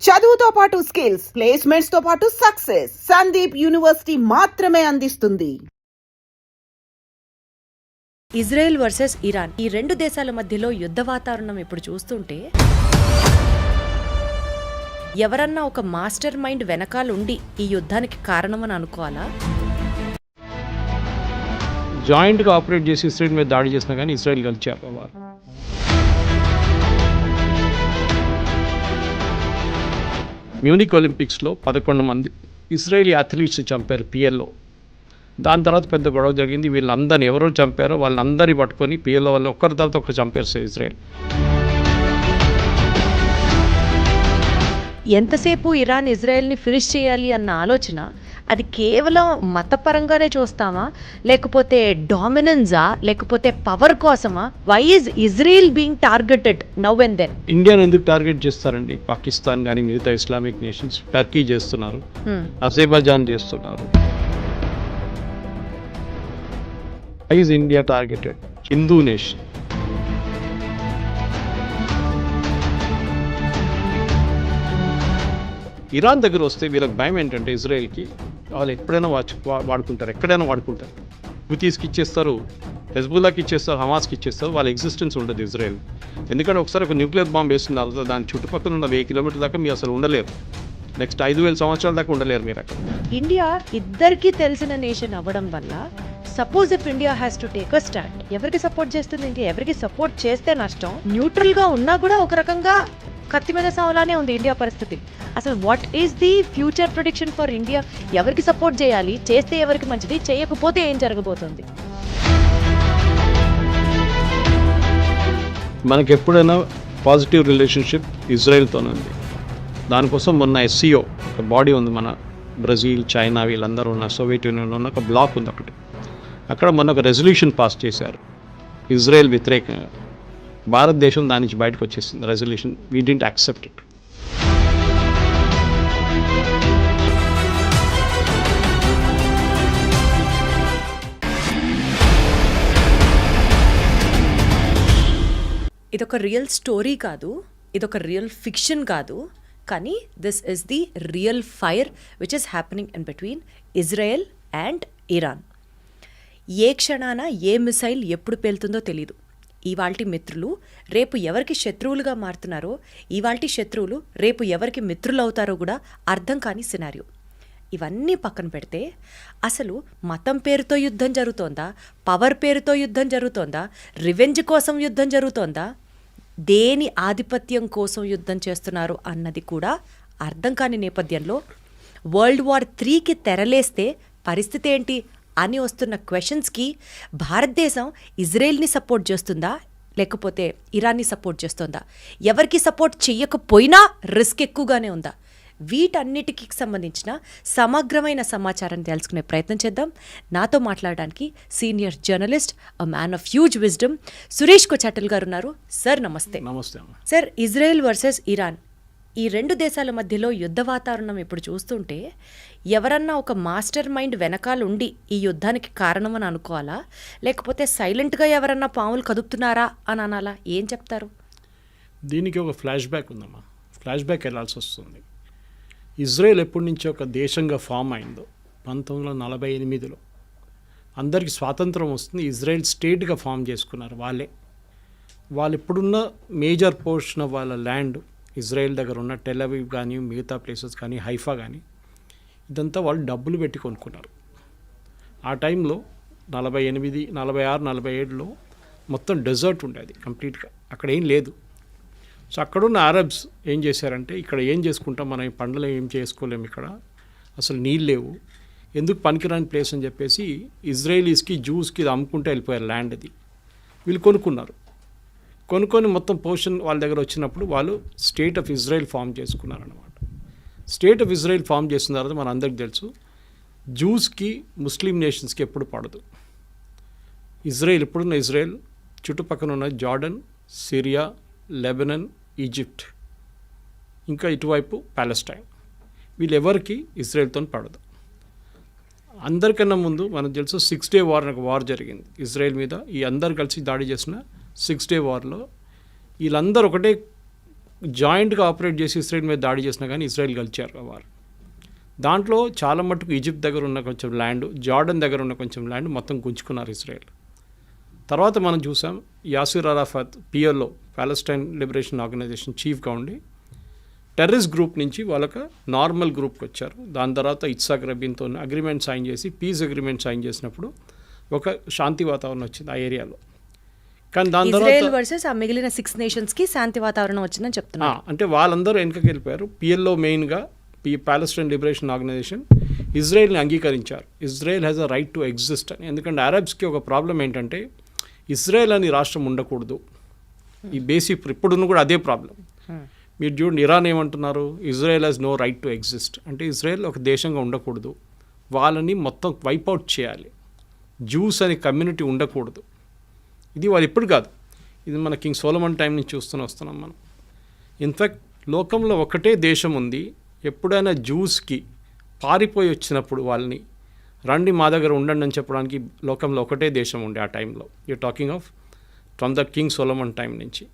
చదువుతో పాటు skills, placements తో పాటు సక్సెస్ సందీప్ యూనివర్సిటీ మాత్రమే అందిస్తుంది. ఇజ్రాయెల్ వర్సెస్ ఇరాన్, ఈ రెండు దేశాల మధ్యలో యుద్ధ వాతావరణం ఇప్పుడు చూస్తుంటే ఎవరన్నా ఒక మాస్టర్ మైండ్ వెనకాల ఉండి ఈ యుద్ధానికి కారణమని అనుకోవాలా? జాయింట్గా ఆపరేట్ చేసి ఇస్రాయల్ మీద దాడి చేసినా కానీ ఇస్రాయల్ గెలిచారు. మ్యూనిక్ ఒలింపిక్స్లో 11 మంది ఇజ్రాయేలీ అథ్లీట్స్ చంపారు పిఎల్లో. దాని తర్వాత పెద్ద గొడవ జరిగింది. వీళ్ళందరినీ ఎవరో చంపారో వాళ్ళందరినీ పట్టుకొని పిఎల్లో వాళ్ళు ఒక్కరి తర్వాత ఒకరు చంపారు ఇజ్రాయెల్. ఎంతసేపు ఇరాన్ ఇజ్రాయెల్ని ఫినిష్ చేయాలి అన్న ఆలోచన అది కేవలం మతపరంగానే చూస్తామా, లేకపోతే డామినెన్సా, లేకపోతే పవర్ కోసమా? Why is Israel being targeted now and then? ఇండియాని ఎందుకు టార్గెట్ చేస్తారండి? పాకిస్తాన్ కానీ మిగతా ఇస్లామిక్ నేషన్స్, టర్కీ చేస్తున్నారు, అజర్బైజాన్ చేస్తున్నారు. Why is India targeted? Hindu nation. Iran దగ్గర వస్తే వీళ్ళకి భయం ఏంటంటే ఇజ్రాయెల్కి వాళ్ళు ఎప్పుడైనా వాడుకుంటారు, ఎక్కడైనా వాడుకుంటారు. హుతీస్కి ఇచ్చేస్తారు, హెజ్బుల్లాకి ఇచ్చేస్తారు, హమాస్కి ఇచ్చేస్తారు. వాళ్ళ ఎగ్జిస్టెన్స్ ఉండదు ఇజ్రాయెల్. ఎందుకంటే ఒకసారి ఒక న్యూక్లియర్ బాంబ్ వేస్తున్నారు, దాని చుట్టుపక్కల ఉన్న 1000 కిలోమీటర్ల దాకా మీరు అసలు ఉండలేరు. నెక్స్ట్ 5000 సంవత్సరాల దాకా ఉండలేరు మీరు అక్కడ. ఇండియా ఇద్దరికి తెలిసిన నేషన్ అవ్వడం వల్ల suppose if India has to take a stand, ఎవరికి సపోర్ట్ చేస్తుంది? ఇండియా ఎవరికి సపోర్ట్ చేస్తే నష్టం? న్యూట్రల్ గా ఉన్నా కూడా ఒక రకంగా కత్తి మీద సావలానే ఉంది ఇండియా పరిస్థితి. అసలు what is the future prediction for India? ఎవరికి సపోర్ట్ చేయాలి? చేస్తే ఎవరికి మంచిది? చేయకపోతే ఏం జరగబోతుంది? మనకి ఎప్పుడైనా పాజిటివ్ రిలేషన్షిప్ ఇజ్రాయెల్తోనే ఉంది. దానికోసం మొన్న SCO ఒక బాడీ ఉంది, మన బ్రెజిల్, చైనా వీళ్ళందరూ ఉన్న సోవియట్ యూనియన్లో ఉన్న ఒక బ్లాక్ ఉంది ఒకటి. అక్కడ మొన్న ఒక రెజల్యూషన్ పాస్ చేశారు ఇజ్రాయెల్ వ్యతిరేకంగా. భారతదేశం దాని నుంచి బయటకు వచ్చేసింది resolution. We didn't accept it. ఇదొక రియల్ స్టోరీ కాదు, ఇదొక రియల్ ఫిక్షన్ కాదు, కానీ this is the real fire which is happening in between Israel and Iran. ఏ క్షణాన ఏ మిసైల్ ఎప్పుడు పేలుతుందో తెలీదు. ఇవాల్టి మిత్రులు రేపు ఎవరికి శత్రువులుగా మారుతున్నారో, ఇవాల్టి శత్రువులు రేపు ఎవరికి మిత్రులు అవుతారో కూడా అర్థం కాని సినారియో. ఇవన్నీ పక్కన పెడితే అసలు మతం పేరుతో యుద్ధం జరుగుతోందా, పవర్ పేరుతో యుద్ధం జరుగుతోందా, రివెంజ్ కోసం యుద్ధం జరుగుతోందా, దేని ఆధిపత్యం కోసం యుద్ధం చేస్తున్నారు అన్నది కూడా అర్థం కాని నేపథ్యంలో World War IIIకి తెరలేస్తే పరిస్థితి ఏంటి అని వస్తున్న క్వశ్చన్స్కి భారతదేశం ఇజ్రాయెల్ని సపోర్ట్ చేస్తుందా, లేకపోతే ఇరాన్ని సపోర్ట్ చేస్తుందా? ఎవరికి సపోర్ట్ చెయ్యకపోయినా రిస్క్ ఎక్కువగానే ఉందా? వీటన్నిటికి సంబంధించిన సమగ్రమైన సమాచారాన్ని తెలుసుకునే ప్రయత్నం చేద్దాం. నాతో మాట్లాడడానికి senior journalist, a man of huge wisdom, Suresh Kochattil garu ఉన్నారు. సార్ నమస్తే. నమస్తే. సార్, ఇజ్రాయెల్ వర్సెస్ ఇరాన్, ఈ రెండు దేశాల మధ్యలో యుద్ధ వాతావరణం ఇప్పుడు చూస్తుంటే ఎవరన్నా ఒక మాస్టర్ మైండ్ వెనకాల ఉండి ఈ యుద్ధానికి కారణమని అనుకోవాలా, లేకపోతే సైలెంట్గా ఎవరన్నా పాములు కదుపుతున్నారా అని అనాలా? ఏం చెప్తారు? దీనికి ఒక ఫ్లాష్ బ్యాక్ ఉందమ్మా. ఫ్లాష్ బ్యాక్ వెళ్ళాల్సి వస్తుంది. ఇజ్రాయెల్ ఎప్పటి నుంచి ఒక దేశంగా ఫామ్ అయిందో 1948లో అందరికీ స్వాతంత్రం వస్తుంది. ఇజ్రాయెల్ స్టేట్గా ఫామ్ చేసుకున్నారు వాళ్ళు ఇప్పుడున్న మేజర్ పోర్షన్ ఆఫ్ వాళ్ళ ల్యాండ్, ఇజ్రాయెల్ దగ్గర ఉన్న టెల్ అవీవ్ కానీ మిగతా ప్లేసెస్ కానీ హైఫా కానీ, ఇదంతా వాళ్ళు డబ్బులు పెట్టి కొనుక్కున్నారు. ఆ టైంలో 48, 46, 47లో మొత్తం డెజర్ట్ ఉండేది కంప్లీట్గా, అక్కడ ఏం లేదు. సో అక్కడున్న అరబ్స్ ఏం చేశారంటే, ఇక్కడ ఏం చేసుకుంటాం మనం, ఈ పంటలు ఏం చేసుకోలేము, ఇక్కడ అసలు నీళ్ళు లేవు, ఎందుకు పనికిరాని ప్లేస్ అని చెప్పేసి ఇజ్రాయలీస్కి, జూస్కి ఇది అమ్ముకుంటే వెళ్ళిపోయారు ల్యాండ్. అది వీళ్ళు కొనుక్కొని మొత్తం పోర్షన్ వాళ్ళ దగ్గర వచ్చినప్పుడు వాళ్ళు స్టేట్ ఆఫ్ ఇజ్రాయెల్ ఫామ్ చేసుకున్నారన్నమాట. స్టేట్ ఆఫ్ ఇజ్రాయెల్ ఫామ్ చేసిన తర్వాత మన అందరికి తెలుసు, జూస్కి ముస్లిం నేషన్స్కి ఎప్పుడు పడదు. ఇప్పుడున్న ఇజ్రాయెల్ చుట్టుపక్కల ఉన్న జార్డన్, సిరియా, లెబనన్, ఈజిప్ట్, ఇంకా ఇటువైపు ప్యాలెస్టైన్, వీళ్ళెవరికి ఇజ్రాయెల్తో పడదు. అందరికన్నా ముందు మనకు తెలుసు 6 Day వార్ అని ఒక వార్ జరిగింది ఇజ్రాయెల్ మీద. ఈ అందరు కలిసి దాడి చేసిన 6 Day వార్లో వీళ్ళందరూ ఒకటే జాయింట్గా ఆపరేట్ చేసి ఇజ్రాయెల్ మీద దాడి చేసినా కానీ ఇజ్రాయెల్ గెలిచారు ఆ వారు. దాంట్లో చాలా మటుకు ఈజిప్ట్ దగ్గర ఉన్న కొంచెం ల్యాండ్, జార్డన్ దగ్గర ఉన్న కొంచెం ల్యాండ్ మొత్తం గుంజుకున్నారు ఇజ్రాయెల్. తర్వాత మనం చూసాం Yasser Arafat PLO, Palestine liberation organization చీఫ్గా ఉండి టెర్రరిస్ట్ గ్రూప్ నుంచి వాళ్ళకి నార్మల్ గ్రూప్కి వచ్చారు. దాని తర్వాత ఇత్సాక్ రబీన్తో అగ్రిమెంట్ సైన్ చేసి పీస్ అగ్రిమెంట్ సైన్ చేసినప్పుడు ఒక శాంతి వాతావరణం వచ్చింది ఆ ఏరియాలో. కానీ దాని ఇజ్రాయెల్ తర్వాత వర్సెస్ ఆ మిగిలిన 6 నేషన్స్కి శాంతి వాతావరణం వచ్చిందని చెప్తున్నారు. అంటే వాళ్ళందరూ వెనకకి వెళ్ళిపోయారు. పిఎల్ఓ మెయిన్గా ప్యాలెస్టైన్ లిబరేషన్ ఆర్గనైజేషన్ ఇజ్రాయెల్ని అంగీకరించారు. Israel has a right to exist అని. ఎందుకంటే అరబ్స్కి ఒక ప్రాబ్లం ఏంటంటే ఇజ్రాయెల్ అని రాష్ట్రం ఉండకూడదు. ఈ బేసిక్ ఇప్పుడున్న కూడా అదే ప్రాబ్లం. మీరు చూడండి, ఇరాన్ ఏమంటున్నారు, Israel has no right to exist. అంటే ఇజ్రాయెల్ ఒక దేశంగా ఉండకూడదు, వాళ్ళని మొత్తం వైపౌట్ చేయాలి, జ్యూస్ అనే కమ్యూనిటీ ఉండకూడదు. ఇది వాళ్ళు ఇప్పుడు కాదు, ఇది మన కింగ్ సోలమన్ టైం నుంచి వస్తున్నాం మనం. ఇన్ఫ్యాక్ట్ లోకంలో ఒకటే దేశం ఉంది, ఎప్పుడైనా జ్యూస్కి పారిపోయి వచ్చినప్పుడు వాళ్ళని రండి మా దగ్గర ఉండండి అని చెప్పడానికి లోకంలో ఒకటే దేశం ఉండే ఆ టైంలో. You talking of from the king Solomon time నుంచి,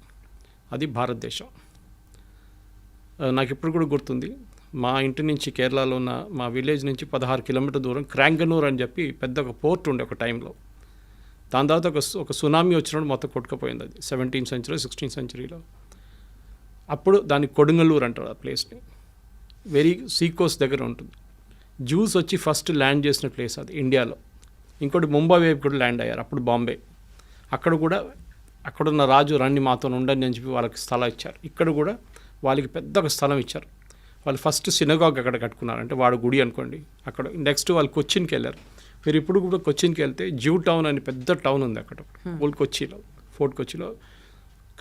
అది భారతదేశం. నాకు ఇప్పుడు కూడా గుర్తుంది, మా ఇంటి నుంచి కేరళలో ఉన్న మా విలేజ్ నుంచి 16 కిలోమీటర్ దూరం క్రాంగనూర్ అని చెప్పి పెద్ద ఒక పోర్ట్ ఉండే ఒక టైంలో. దాని తర్వాత ఒక సునామీ వచ్చినప్పుడు మొత్తం కొట్టుకుపోయింది. అది 17th century 16th centuryలో. అప్పుడు దాన్ని కొడుంగలూరు అంటారు ఆ ప్లేస్ని. వెరీ సీకోస్ట్ దగ్గర ఉంటుంది. జ్యూస్ వచ్చి ఫస్ట్ ల్యాండ్ చేసిన ప్లేస్ అది ఇండియాలో. ఇంకోటి ముంబై వైపు కూడా ల్యాండ్ అయ్యారు, అప్పుడు బాంబే. అక్కడ కూడా అక్కడున్న రాజు రండి మాతో ఉండండి అని చెప్పి వాళ్ళకి స్థలం ఇచ్చారు. ఇక్కడ కూడా వాళ్ళకి పెద్ద ఒక స్థలం ఇచ్చారు. వాళ్ళు ఫస్ట్ సినగాగ్ అక్కడ కట్టుకున్నారు, అంటే వాడు గుడి అనుకోండి. అక్కడ నెక్స్ట్ వాళ్ళు కొచ్చిన్కి వెళ్ళారు. మీరు ఇప్పుడు కూడా కొచ్చిన్కి వెళ్తే జ్యూ టౌన్ అని పెద్ద టౌన్ ఉంది అక్కడ ఓల్డ్ కొచ్చిలో, ఫోర్ట్ కొచ్చిలో.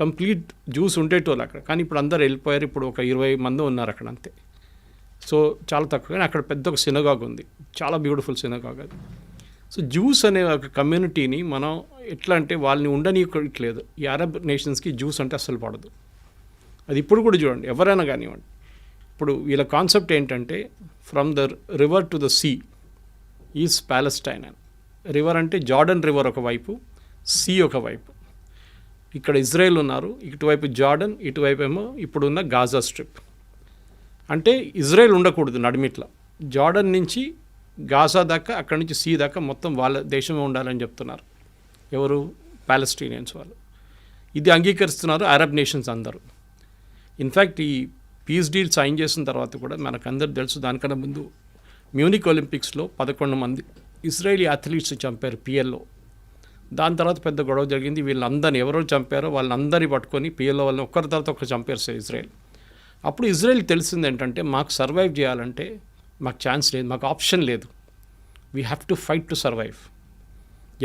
కంప్లీట్ జ్యూస్ ఉండేటోళ్ళు అక్కడ, కానీ ఇప్పుడు అందరు వెళ్ళిపోయారు. ఇప్పుడు ఒక 20 మంది ఉన్నారు అక్కడ అంతే. సో చాలా తక్కువ, కానీ అక్కడ పెద్ద ఒక సినగాగ్ ఉంది, చాలా బ్యూటిఫుల్ సినగాగ్ అది. సో జ్యూస్ అనే ఒక కమ్యూనిటీని మనం ఎట్లా అంటే వాళ్ళని ఉండనీయట్లేదు. ఈ అరబ్ నేషన్స్కి జ్యూస్ అంటే అస్సలు పడదు. అది ఇప్పుడు కూడా చూడండి, ఎవరైనా కానివ్వండి. ఇప్పుడు వీళ్ళ కాన్సెప్ట్ ఏంటంటే from the river to the sea is Palestine అని. రివర్ అంటే జార్డన్ రివర్ ఒకవైపు, సీ ఒకవైపు. ఇక్కడ ఇజ్రాయెల్ ఉన్నారు, ఇటువైపు జార్డన్, ఇటువైపు ఏమో ఇప్పుడున్న గాజా స్ట్రిప్. అంటే ఇజ్రాయెల్ ఉండకూడదు నడిమిట్ల, జార్డన్ నుంచి గాజా దాకా, అక్కడి నుంచి సీ దాకా మొత్తం వాళ్ళ దేశమే ఉండాలని చెప్తున్నారు. ఎవరు? ప్యాలెస్టీనియన్స్ వాళ్ళు. ఇది అంగీకరిస్తున్నారు అరబ్ నేషన్స్ అందరూ. ఇన్ఫ్యాక్ట్ ఈ పీస్ డీల్ సైన్ చేసిన తర్వాత కూడా మనకు అందరు తెలుసు, దానికన్నా ముందు మ్యూనిక్ ఒలింపిక్స్లో 11 మంది ఇజ్రాయేలీ అథ్లీట్స్ చంపారు పిఎల్ఓ. దాని తర్వాత పెద్ద గొడవ జరిగింది. వీళ్ళందరినీ ఎవరో చంపారో వాళ్ళందరినీ పట్టుకొని పిఎల్ఓ వాళ్ళని ఒక్కరి తర్వాత ఒకరు చంపారు సార్ ఇజ్రాయెల్. అప్పుడు ఇజ్రాయెల్ తెలిసింది ఏంటంటే మాకు సర్వైవ్ చేయాలంటే మాకు ఛాన్స్ లేదు, మాకు ఆప్షన్ లేదు. We have to fight to survive.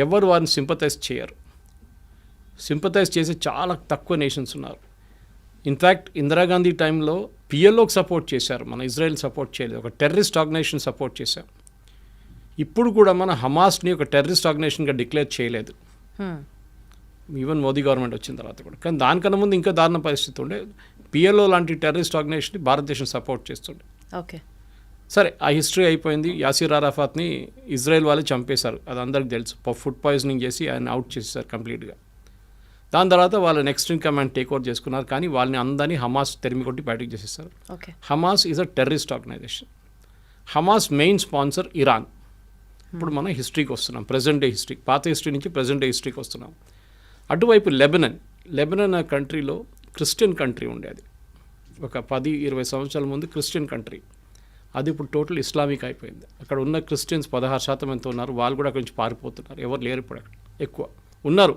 ఎవరు వారిని సింపథైజ్ చేయరు. సింపథైజ్ చేసే చాలా తక్కువ నేషన్స్ ఉన్నారు. ఇన్ఫ్యాక్ట్ ఇందిరాగాంధీ టైంలో పిఎల్ఓకి సపోర్ట్ చేశారు, మన ఇజ్రాయెల్ సపోర్ట్ చేయలేదు. ఒక టెర్రరిస్ట్ ఆర్గనైజేషన్ సపోర్ట్ చేశాం. ఇప్పుడు కూడా మన హమాస్ని ఒక టెర్రరిస్ట్ ఆర్గనైజేషన్గా డిక్లేర్ చేయలేదు, ఈవెన్ మోదీ గవర్నమెంట్ వచ్చిన తర్వాత కూడా. కానీ దానికన్నా ముందు ఇంకా దారుణ పరిస్థితి ఉండే. పిఎల్ఓ లాంటి టెర్రరిస్ట్ ఆర్గనైజేషన్ని భారతదేశం సపోర్ట్ చేస్తుండే. ఓకే, సరే ఆ హిస్టరీ అయిపోయింది. యాసిర్ అరాఫాత్ని ఇజ్రాయెల్ వాళ్ళు చంపేశారు, అది అందరికి తెలుసు. ఫుడ్ పాయిజనింగ్ చేసి ఆయన అవుట్ చేసేసారు కంప్లీట్గా. దాని తర్వాత వాళ్ళు next in command take over చేసుకున్నారు, కానీ వాళ్ళని అందరినీ హమాస్ తెరిమి కొట్టి బయటకు చేసేస్తారు. Okay, Hamas is a terrorist organization. Hamas main sponsor Iran. ఇప్పుడు మనం హిస్టరీకి వస్తున్నాం, ప్రజెంట్ డే హిస్టరీ, పాత హిస్టరీ నుంచి ప్రజెంట్ డే హిస్టరీకి వస్తున్నాం. అటువైపు లెబనన్ అనే కంట్రీలో క్రిస్టియన్ కంట్రీ ఉండేది. ఒక 10-20 సంవత్సరాల ముందు క్రిస్టియన్ కంట్రీ, అది ఇప్పుడు టోటల్ ఇస్లామిక్ అయిపోయింది. అక్కడ ఉన్న క్రిస్టియన్స్ 16% ఎంత ఉన్నారు, వాళ్ళు కూడా అక్కడి నుంచి పారిపోతున్నారు. ఎవరు లేరు ఇప్పుడు అక్కడ, ఎక్కువ ఉన్నారు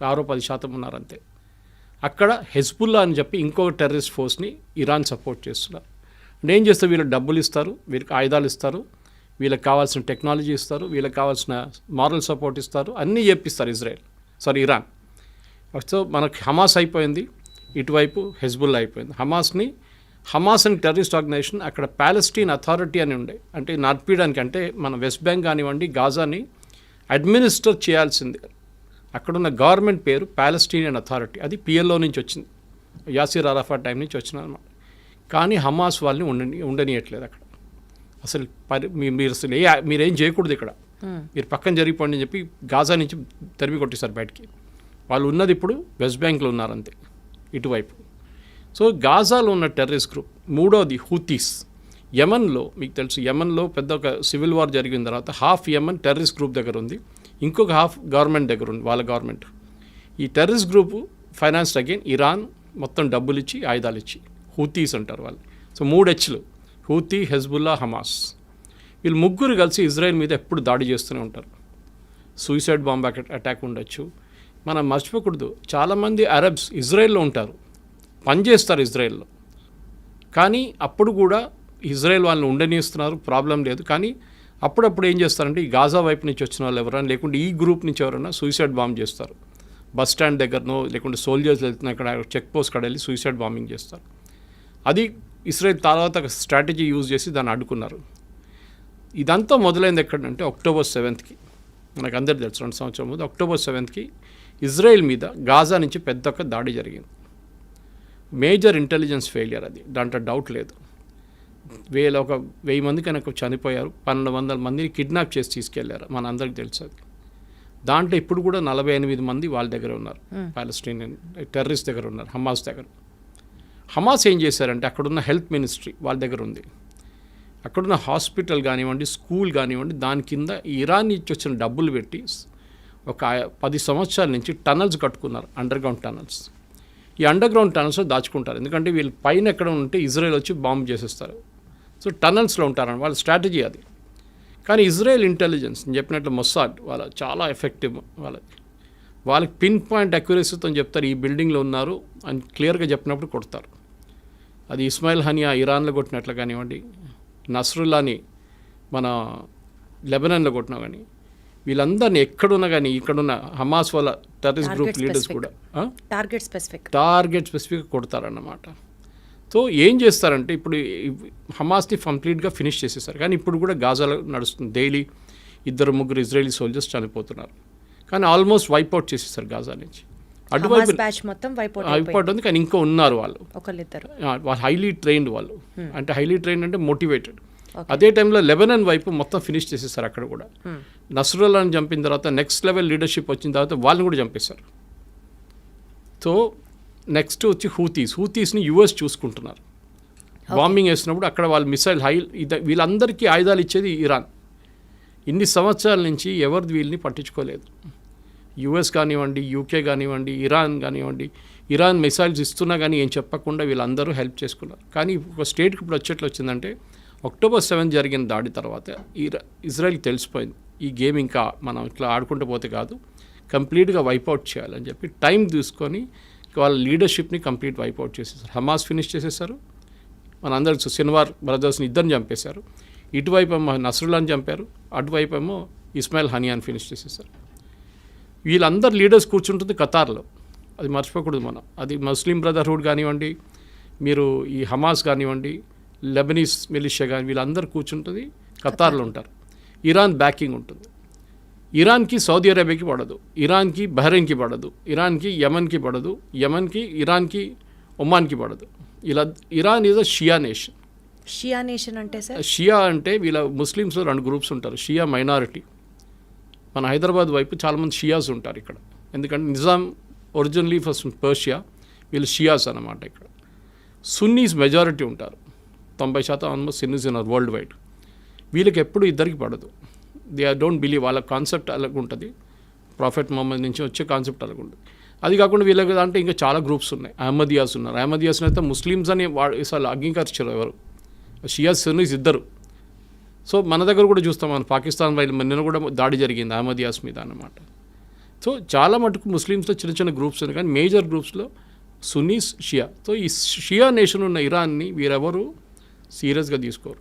6-10% ఉన్నారు అంతే. అక్కడ హెజ్బుల్లా అని చెప్పి ఇంకొక టెర్రరిస్ట్ ఫోర్స్ని ఇరాన్ సపోర్ట్ చేస్తున్నారు. అంటే ఏం చేస్తారు, వీళ్ళకి డబ్బులు ఇస్తారు, వీళ్ళకి ఆయుధాలు ఇస్తారు, వీళ్ళకి కావాల్సిన టెక్నాలజీ ఇస్తారు, వీళ్ళకి కావాల్సిన మారల్ సపోర్ట్ ఇస్తారు, అన్నీ చెప్పిస్తారు ఇరాన్. సో మనకి హమాస్ అయిపోయింది, ఇటువైపు హెజ్బుల్లా అయిపోయింది. హమాస్ అని టెర్రరిస్ట్ ఆర్గనైజేషన్ అక్కడ ప్యాలెస్టీన్ అథారిటీ అని ఉండే, అంటే నడిపించడానికి, అంటే మన వెస్ట్ బ్యాంక్ కానివ్వండి గాజాని అడ్మినిస్టర్ చేయాల్సింది. అక్కడున్న గవర్నమెంట్ పేరు ప్యాలెస్టీనియన్ అథారిటీ, అది పిఎల్ఓ నుంచి వచ్చింది, యాసిర్ అరాఫాత్ టైం నుంచి వచ్చింది అనమాట. కానీ హమాస్ వాళ్ళని ఉండనియట్లేదు అక్కడ అసలు. మీరు అసలు మీరేం చేయకూడదు ఇక్కడ, మీరు పక్కన జరిగిపోండి అని చెప్పి గాజా నుంచి తరిమి కొట్టేశారు బయటికి. వాళ్ళు ఉన్నది ఇప్పుడు వెస్ట్ బ్యాంక్లో ఉన్నారంతే ఇటువైపు. సో గాజాలో ఉన్న టెర్రరిస్ట్ గ్రూప్. మూడోది హూతీస్. యమన్లో మీకు తెలుసు, యమన్లో పెద్ద ఒక సివిల్ వార్ జరిగిన తర్వాత హాఫ్ యమన్ టెర్రరిస్ట్ గ్రూప్ దగ్గర ఉంది, ఇంకొక హాఫ్ గవర్నమెంట్ దగ్గర ఉంది, వాళ్ళ గవర్నమెంట్. ఈ terrorist group financed again Iran, మొత్తం డబ్బులు ఇచ్చి ఆయుధాలు ఇచ్చి. హూతీస్ అంటారు వాళ్ళు. సో 3 Hలు: హూతీ, హెజ్బుల్లా, హమాస్. వీళ్ళు ముగ్గురు కలిసి ఇజ్రాయెల్ మీద ఎప్పుడు దాడి చేస్తూనే ఉంటారు. సూసైడ్ బాంబ్ అటాక్ ఉండొచ్చు. మనం మర్చిపోకూడదు, చాలామంది అరబ్స్ ఇజ్రాయెల్లో ఉంటారు, పనిచేస్తారు ఇజ్రాయెల్లో. కానీ అప్పుడు కూడా ఇజ్రాయెల్ వాళ్ళని ఉండనిస్తున్నారు, ప్రాబ్లం లేదు. కానీ అప్పుడప్పుడు ఏం చేస్తారంటే ఈ గాజా వైపు నుంచి వచ్చిన వాళ్ళు ఎవరైనా, లేకుంటే ఈ గ్రూప్ నుంచి ఎవరైనా సూసైడ్ బాంబ్ చేస్తారు. బస్ స్టాండ్ దగ్గరనో లేకుంటే సోల్జర్స్ వెళ్తున్న ఇక్కడ చెక్ పోస్ట్ కాడ వెళ్ళి సూసైడ్ బాంబింగ్ చేస్తారు. అది ఇజ్రాయెల్ తర్వాత స్ట్రాటజీ యూజ్ చేసి దాన్ని అడ్డుకున్నారు. ఇదంతా మొదలైంది ఎక్కడంటే October 7th. మనకు అందరికీ తెలుసు, 2 సంవత్సరాల ముందు October 7th ఇజ్రాయెల్ మీద గాజా నుంచి పెద్ద ఒక దాడి జరిగింది. మేజర్ ఇంటెలిజెన్స్ ఫెయిలియర్ అది, దాంట్లో డౌట్ లేదు. 1000 మంది కనుక చనిపోయారు, 1200 మందిని కిడ్నాప్ చేసి తీసుకెళ్లారు, మన అందరికీ తెలుసు అది. దాంట్లో ఇప్పుడు కూడా 48 మంది వాళ్ళ దగ్గర ఉన్నారు, పాలస్టీనియన్ టెర్రరిస్ట్ దగ్గర ఉన్నారు, హమాస్ దగ్గర. హమాస్ ఏం చేశారంటే అక్కడున్న హెల్త్ మినిస్ట్రీ వాళ్ళ దగ్గర ఉంది, అక్కడున్న హాస్పిటల్ కానివ్వండి, స్కూల్ కానివ్వండి, దాని కింద ఇరాన్ నుంచి వచ్చిన డబ్బులు పెట్టి ఒక 10 సంవత్సరాల నుంచి టనల్స్ కట్టుకున్నారు, అండర్గ్రౌండ్ టనల్స్. ఈ అండర్గ్రౌండ్ టనల్స్లో దాచుకుంటారు, ఎందుకంటే వీళ్ళు పైన ఎక్కడ ఉంటే ఇజ్రాయెల్ వచ్చి బాంబు చేసేస్తారు. సో టనల్స్లో ఉంటారని వాళ్ళ స్ట్రాటజీ అది. కానీ ఇజ్రాయెల్ ఇంటెలిజెన్స్ నేను చెప్పినట్లు మొస్సాడ్ వాళ్ళ చాలా ఎఫెక్టివ్. వాళ్ళకి పిన్ పాయింట్ అక్యురసీతో చెప్తారు, ఈ బిల్డింగ్లో ఉన్నారు అని క్లియర్గా చెప్పినప్పుడు కొడతారు. అది ఇస్మాయిల్ హనియా ఇరాన్లో కొట్టినట్లు కానివ్వండి, నస్రుల్లాని మన లెబనాన్లో కొట్టినా కానీ, వీళ్ళందరినీ ఎక్కడున్నా కానీ ఇక్కడున్న హమాస్ వాళ్ళ టెర్రరిస్ట్ గ్రూప్ లీడర్స్ కూడా టార్గెట్ స్పెసిఫిక్గా కొడతారన్నమాట. సో ఏం చేస్తారంటే ఇప్పుడు హమాస్ని కంప్లీట్గా ఫినిష్ చేసేసారు. కానీ ఇప్పుడు కూడా గాజాలో నడుస్తుంది, డైలీ 2-3 ఇజ్రాయలీ సోల్జర్స్ చనిపోతున్నారు. కానీ ఆల్మోస్ట్ వైప్అవుట్ చేసేసారు గాజా నుంచి. అటువైపు వైప్అవుట్ ఉంది, కానీ ఇంకా ఉన్నారు వాళ్ళు హైలీ ట్రైన్డ్ వాళ్ళు. అంటే హైలీ ట్రైన్డ్ అంటే మోటివేటెడ్. అదే టైంలో లెబనాన్ వైపు మొత్తం ఫినిష్ చేసేసారు అక్కడ కూడా. నస్రుల్లాని చంపిన తర్వాత నెక్స్ట్ లెవెల్ లీడర్షిప్ వచ్చిన తర్వాత వాళ్ళని కూడా చంపేశారు. సో నెక్స్ట్ వచ్చి హూతీస్ని యుఎస్ చూసుకుంటున్నారు. బాంబింగ్ వేసినప్పుడు అక్కడ వాళ్ళు మిసైల్ వీళ్ళందరికీ ఆయుధాలు ఇచ్చేది ఇరాన్. ఇన్ని సంవత్సరాల నుంచి ఎవరు వీళ్ళని పట్టించుకోలేదు. యుఎస్ కానివ్వండి, యూకే కానివ్వండి, ఇరాన్ కానివ్వండి, ఇరాన్ మిసైల్స్ ఇస్తున్నా కానీ ఏం చెప్పకుండా వీళ్ళందరూ హెల్ప్ చేసుకున్నారు. కానీ ఒక స్టేట్కి ఇప్పుడు వచ్చేట్లు వచ్చిందంటే October 7th జరిగిన దాడి తర్వాత ఇజ్రాయెల్కి తెలిసిపోయింది, ఈ గేమ్ ఇంకా మనం ఇట్లా ఆడుకుంటూ పోతే కాదు, కంప్లీట్గా వైప్అవుట్ చేయాలని చెప్పి టైం తీసుకొని వాళ్ళ లీడర్షిప్ని కంప్లీట్ వైప్అవుట్ చేసేసారు. హమాస్ ఫినిష్ చేసేసారు, మన అందరూ సిన్వార్ బ్రదర్స్ని ఇద్దరిని చంపేశారు. ఇటువైపు ఏమో నస్రుల్లాని చంపారు, అటువైపు ఏమో ఇస్మాయిల్ హనియాని ఫినిష్ చేసేసారు. వీళ్ళందరు లీడర్స్ కూర్చుంటుంది ఖతార్లో, అది మర్చిపోకూడదు మనం. అది ముస్లిం బ్రదర్హుడ్ కానివ్వండి, మీరు ఈ హమాస్ కానివ్వండి, లెబనీస్ మిలిషియా కానీ, వీళ్ళందరూ కూర్చుంటుంది ఖతార్లో ఉంటారు. ఇరాన్ బ్యాకింగ్ ఉంటుంది. ఇరాన్కి సౌదీ అరేబియాకి పడదు, ఇరాన్కి బహ్రెయిన్కి పడదు, ఇరాన్కి యమన్కి పడదు, యమన్కి ఇరాన్కి ఒమాన్కి పడదు. ఇలా Iran is a Shia nation. Shia nation అంటే సార్, షియా అంటే వీళ్ళ ముస్లిమ్స్లో 2 గ్రూప్స్ ఉంటారు. షియా మైనారిటీ, మన హైదరాబాద్ వైపు చాలామంది షియాస్ ఉంటారు ఇక్కడ, ఎందుకంటే నిజాం ఒరిజినలీ ఫస్ట్ పర్షియా, వీళ్ళు షియాస్ అన్నమాట. ఇక్కడ సున్నీస్ మెజారిటీ ఉంటారు, 90% ఆల్మోస్ట్ సున్నీస్ ఉన్నారు వరల్డ్ వైడ్. వీళ్ళకి ఎప్పుడు ఇద్దరికి పడదు, దే డోంట్ బిలీవ్, వాళ్ళ కాన్సెప్ట్ అలాగ ఉంటుంది, ప్రాఫెట్ మొహమ్మద్ నుంచి వచ్చే కాన్సెప్ట్ అలాగ ఉంటుంది. అది కాకుండా వీళ్ళకి అంటే ఇంకా చాలా గ్రూప్స్ ఉన్నాయి. అహ్మదియాస్ ఉన్నారు, అహ్మదియాస్ని అయితే ముస్లిమ్స్ అని అసలు అంగీకరించారు ఎవరు, షియాస్ సున్నీస్ ఇద్దరు. సో మన దగ్గర కూడా చూస్తాం, మన పాకిస్తాన్ వైపు నిన్న కూడా దాడి జరిగింది అహ్మదియాస్ మీద అన్నమాట. సో చాలా మటుకు ముస్లిమ్స్లో చిన్న గ్రూప్స్ ఉన్నాయి, కానీ మేజర్ గ్రూప్స్లో సున్నీస్, షియా. సో ఈ షియా నేషన్ ఉన్న ఇరాన్ని వీరెవరు సీరియస్గా తీసుకోరు.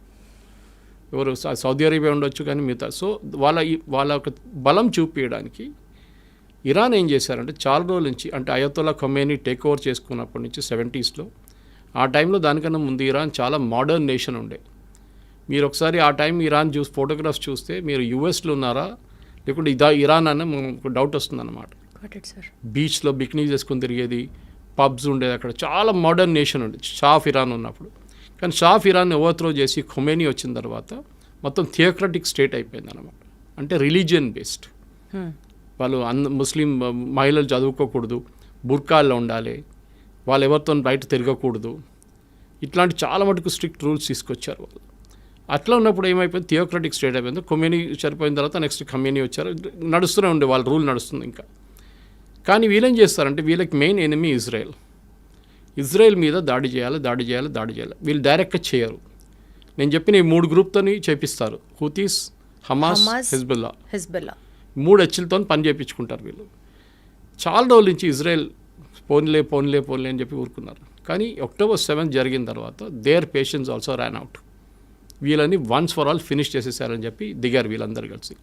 ఎవరు సౌదీ అరేబియా ఉండొచ్చు కానీ మిగతా. సో వాళ్ళ ఒక బలం చూపించడానికి ఇరాన్ ఏం చేశారంటే చాలా రోజుల నుంచి, అంటే అయతొల్లా ఖొమైనీ టేక్ ఓవర్ చేసుకున్నప్పటి నుంచి 70s, ఆ టైంలో దానికన్నా ముందు ఇరాన్ చాలా మోడర్న్ నేషన్ ఉండే. మీరు ఒకసారి ఆ టైం ఇరాన్ ఫోటోగ్రాఫ్స్ చూస్తే మీరు యూఎస్లో ఉన్నారా లేకుంటే ఇరాన్ అన్న మనకు డౌట్ వస్తుందన్నమాట. బీచ్లో బికినీ చేసుకుని తిరిగేది, పబ్స్ ఉండేది, అక్కడ చాలా మోడర్న్ నేషన్ ఉండేది షా ఆఫ్ ఇరాన్ ఉన్నప్పుడు. కానీ షా ఆఫ్ ఇరాన్ ఓవర్త్రో చేసి ఖొమైనీ వచ్చిన తర్వాత మొత్తం థియోక్రటిక్ స్టేట్ అయిపోయింది అన్నమాట. అంటే రిలీజియన్ బేస్డ్. వాళ్ళు ముస్లిం మహిళలు చదువుకోకూడదు, బుర్కాల్లో ఉండాలి, వాళ్ళు ఎవరితో బయట తిరగకూడదు, ఇట్లాంటి చాలా మటుకు స్ట్రిక్ట్ రూల్స్ తీసుకొచ్చారు వాళ్ళు. అట్లా ఉన్నప్పుడు ఏమైపోయింది, థియోక్రటిక్ స్టేట్ అయిపోయింది. కొమ్యూని చనిపోయిన తర్వాత నెక్స్ట్ కమ్యూని వచ్చారు, నడుస్తూనే ఉండే వాళ్ళ రూల్ నడుస్తుంది ఇంకా. కానీ వీళ్ళేం చేస్తారంటే వీళ్ళకి మెయిన్ ఎనిమీ ఇజ్రాయెల్ మీద దాడి చేయాలి. వీళ్ళు డైరెక్ట్గా చేయరు. నేను చెప్పిన ఈ 3 గ్రూప్తోని చేపిస్తారు, హూతీస్, హమాస్, హెజ్బుల్లా. 3 హెచ్లతో పని చేయించుకుంటారు వీళ్ళు. చాలా రోజుల నుంచి ఇజ్రాయెల్ పోన్లే అని చెప్పి ఊరుకున్నారు. కానీ October 7 జరిగిన తర్వాత their patience also ran out. వీళ్ళని వన్స్ ఫర్ ఆల్ ఫినిష్ చేసేసారని చెప్పి దిగారు వీళ్ళందరూ కలిసి.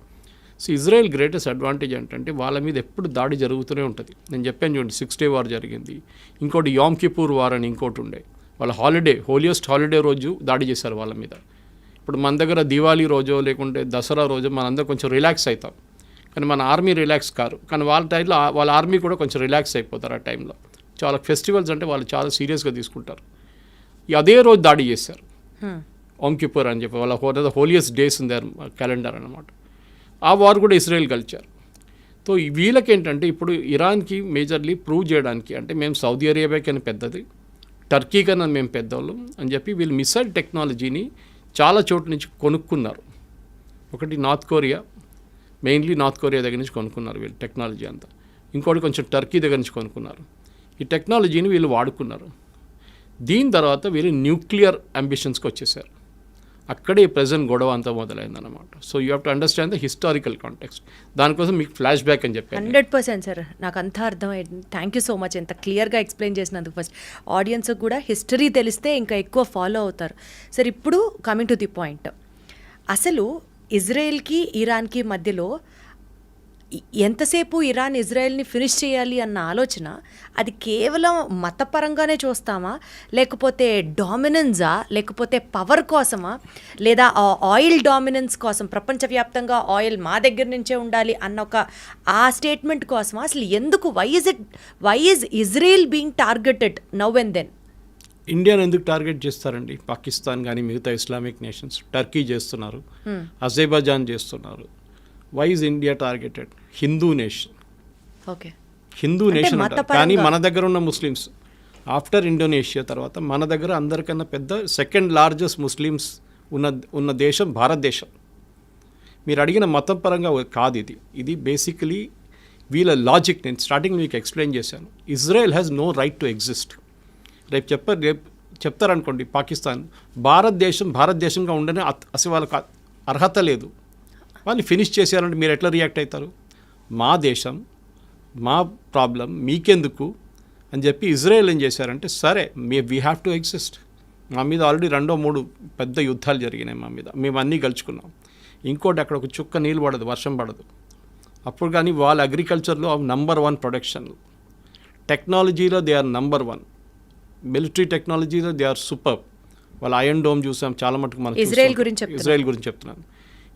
సో ఇజ్రాయెల్ గ్రేటెస్ట్ అడ్వాంటేజ్ ఏంటంటే వాళ్ళ మీద ఎప్పుడు దాడి జరుగుతూనే ఉంటుంది. నేను చెప్పాను చూడండి, 6 Day వార్ జరిగింది, ఇంకోటి యామ్ కిపూర్ వార్ అని ఇంకోటి ఉండే. వాళ్ళ హోలియెస్ట్ హాలిడే రోజు దాడి చేశారు వాళ్ళ మీద. ఇప్పుడు మన దగ్గర దివాళీ రోజో లేకుంటే దసరా రోజు మనందరం కొంచెం రిలాక్స్ అవుతాం, కానీ మన ఆర్మీ రిలాక్స్ కారు. కానీ వాళ్ళ టైంలో వాళ్ళ ఆర్మీ కూడా కొంచెం రిలాక్స్ అయిపోతారు ఆ టైంలో. చాలా ఫెస్టివల్స్ అంటే వాళ్ళు చాలా సీరియస్గా తీసుకుంటారు. అదే రోజు దాడి చేశారు, ఓమ్ కిపూర్ అని చెప్పి. వాళ్ళ holiest days in there calendar అనమాట. ఆ వార్ కూడా ఇజ్రాయెల్ గెలిచారు. సో వీళ్ళకేంటంటే ఇప్పుడు ఇరాన్కి మేజర్లీ ప్రూవ్ చేయడానికి, అంటే మేము సౌదీ అరేబియా కన్నా పెద్దది, టర్కీ కన్నా మేము పెద్దవాళ్ళం అని చెప్పి వీళ్ళు మిసైల్ టెక్నాలజీని చాలా చోట్ల నుంచి కొనుక్కున్నారు. ఒకటి మెయిన్లీ నార్త్ కొరియా దగ్గర నుంచి కొనుక్కున్నారు వీళ్ళు టెక్నాలజీ అంతా. ఇంకోటి కొంచెం టర్కీ దగ్గర నుంచి కొనుక్కున్నారు. ఈ టెక్నాలజీని వీళ్ళు వాడుకున్నారు. దీని తర్వాత వీళ్ళు న్యూక్లియర్ అంబిషన్స్కి వచ్చేసారు. అక్కడే ప్రజెంట్ గొడవ అంతా మొదలైందన్నమాట. So you have to understand the historical context. దానికోసం మీకు ఫ్లాష్ బ్యాక్ అని చెప్పాను. 100% సార్, నాకు అంతా అర్థమైంది. థ్యాంక్ యూ సో మచ్ ఎంత క్లియర్గా ఎక్స్ప్లెయిన్ చేసినందుకు. ఫస్ట్ ఆడియన్స్కి కూడా హిస్టరీ తెలిస్తే ఇంకా ఎక్కువ ఫాలో అవుతారు. సార్ ఇప్పుడు కమింగ్ టు ది పాయింట్, అసలు ఇజ్రాయెల్కి ఇరాన్కి మధ్యలో ఎంతసేపు ఇరాన్ ఇజ్రాయెల్ని ఫినిష్ చేయాలి అన్న ఆలోచన, అది కేవలం మతపరంగానే చూస్తామా, లేకపోతే డామినెన్సా, లేకపోతే పవర్ కోసమా, లేదా ఆయిల్ డామినెన్స్ కోసం, ప్రపంచవ్యాప్తంగా ఆయిల్ మా దగ్గర నుంచే ఉండాలి అన్న ఆ స్టేట్మెంట్ కోసమా? అసలు ఎందుకు why is Israel being targeted now and then? ఇండియాను ఎందుకు టార్గెట్ చేస్తారండి? పాకిస్తాన్ కానీ మిగతా ఇస్లామిక్ నేషన్స్, టర్కీ చేస్తున్నారు, అజర్బైజాన్ చేస్తున్నారు. Why is India targeted? Hindu nation. Okay, Hindu nation అంటారు. కానీ మన దగ్గర ఉన్న ముస్లిమ్స్ ఆఫ్టర్ ఇండోనేషియా తర్వాత మన దగ్గర అందరికన్నా పెద్ద సెకండ్ లార్జెస్ట్ ముస్లిమ్స్ ఉన్న దేశం భారతదేశం. మీరు అడిగిన మతం పరంగా కాదు ఇది బేసికలీ వీళ్ళ లాజిక్. నేను స్టార్టింగ్ మీకు ఎక్స్ప్లెయిన్ చేశాను. Israel has no right to exist. రేపు చెప్తారనుకోండి పాకిస్తాన్, భారతదేశంగా ఉండనే అసలు వాళ్ళకి అర్హత లేదు, వాళ్ళు ఫినిష్ చేసేయాలంటే మీరు ఎట్లా రియాక్ట్ అవుతారు? మా దేశం, మా ప్రాబ్లం మీకెందుకు అని చెప్పి ఇజ్రాయెల్ ఏం చేశారంటే, సరే వీ హ్యావ్ టు ఎగ్జిస్ట్. మా మీద ఆల్రెడీ 2-3 పెద్ద యుద్ధాలు జరిగినాయి మా మీద, మేము అన్నీ గెలుచుకున్నాం. ఇంకోటి అక్కడ ఒక చుక్క నీళ్ళు పడదు, వర్షం పడదు. అప్పుడు కానీ వాళ్ళ అగ్రికల్చర్లో నంబర్ 1 ప్రొడక్షన్, టెక్నాలజీలో దే ఆర్ నంబర్ 1, మిలిటరీ టెక్నాలజీలో దే ఆర్ సూపర్. వాళ్ళ ఐరన్ డోమ్ చూసాం చాలా మటుకు. మనం ఇజ్రాయెల్ గురించి చెప్తున్నాను.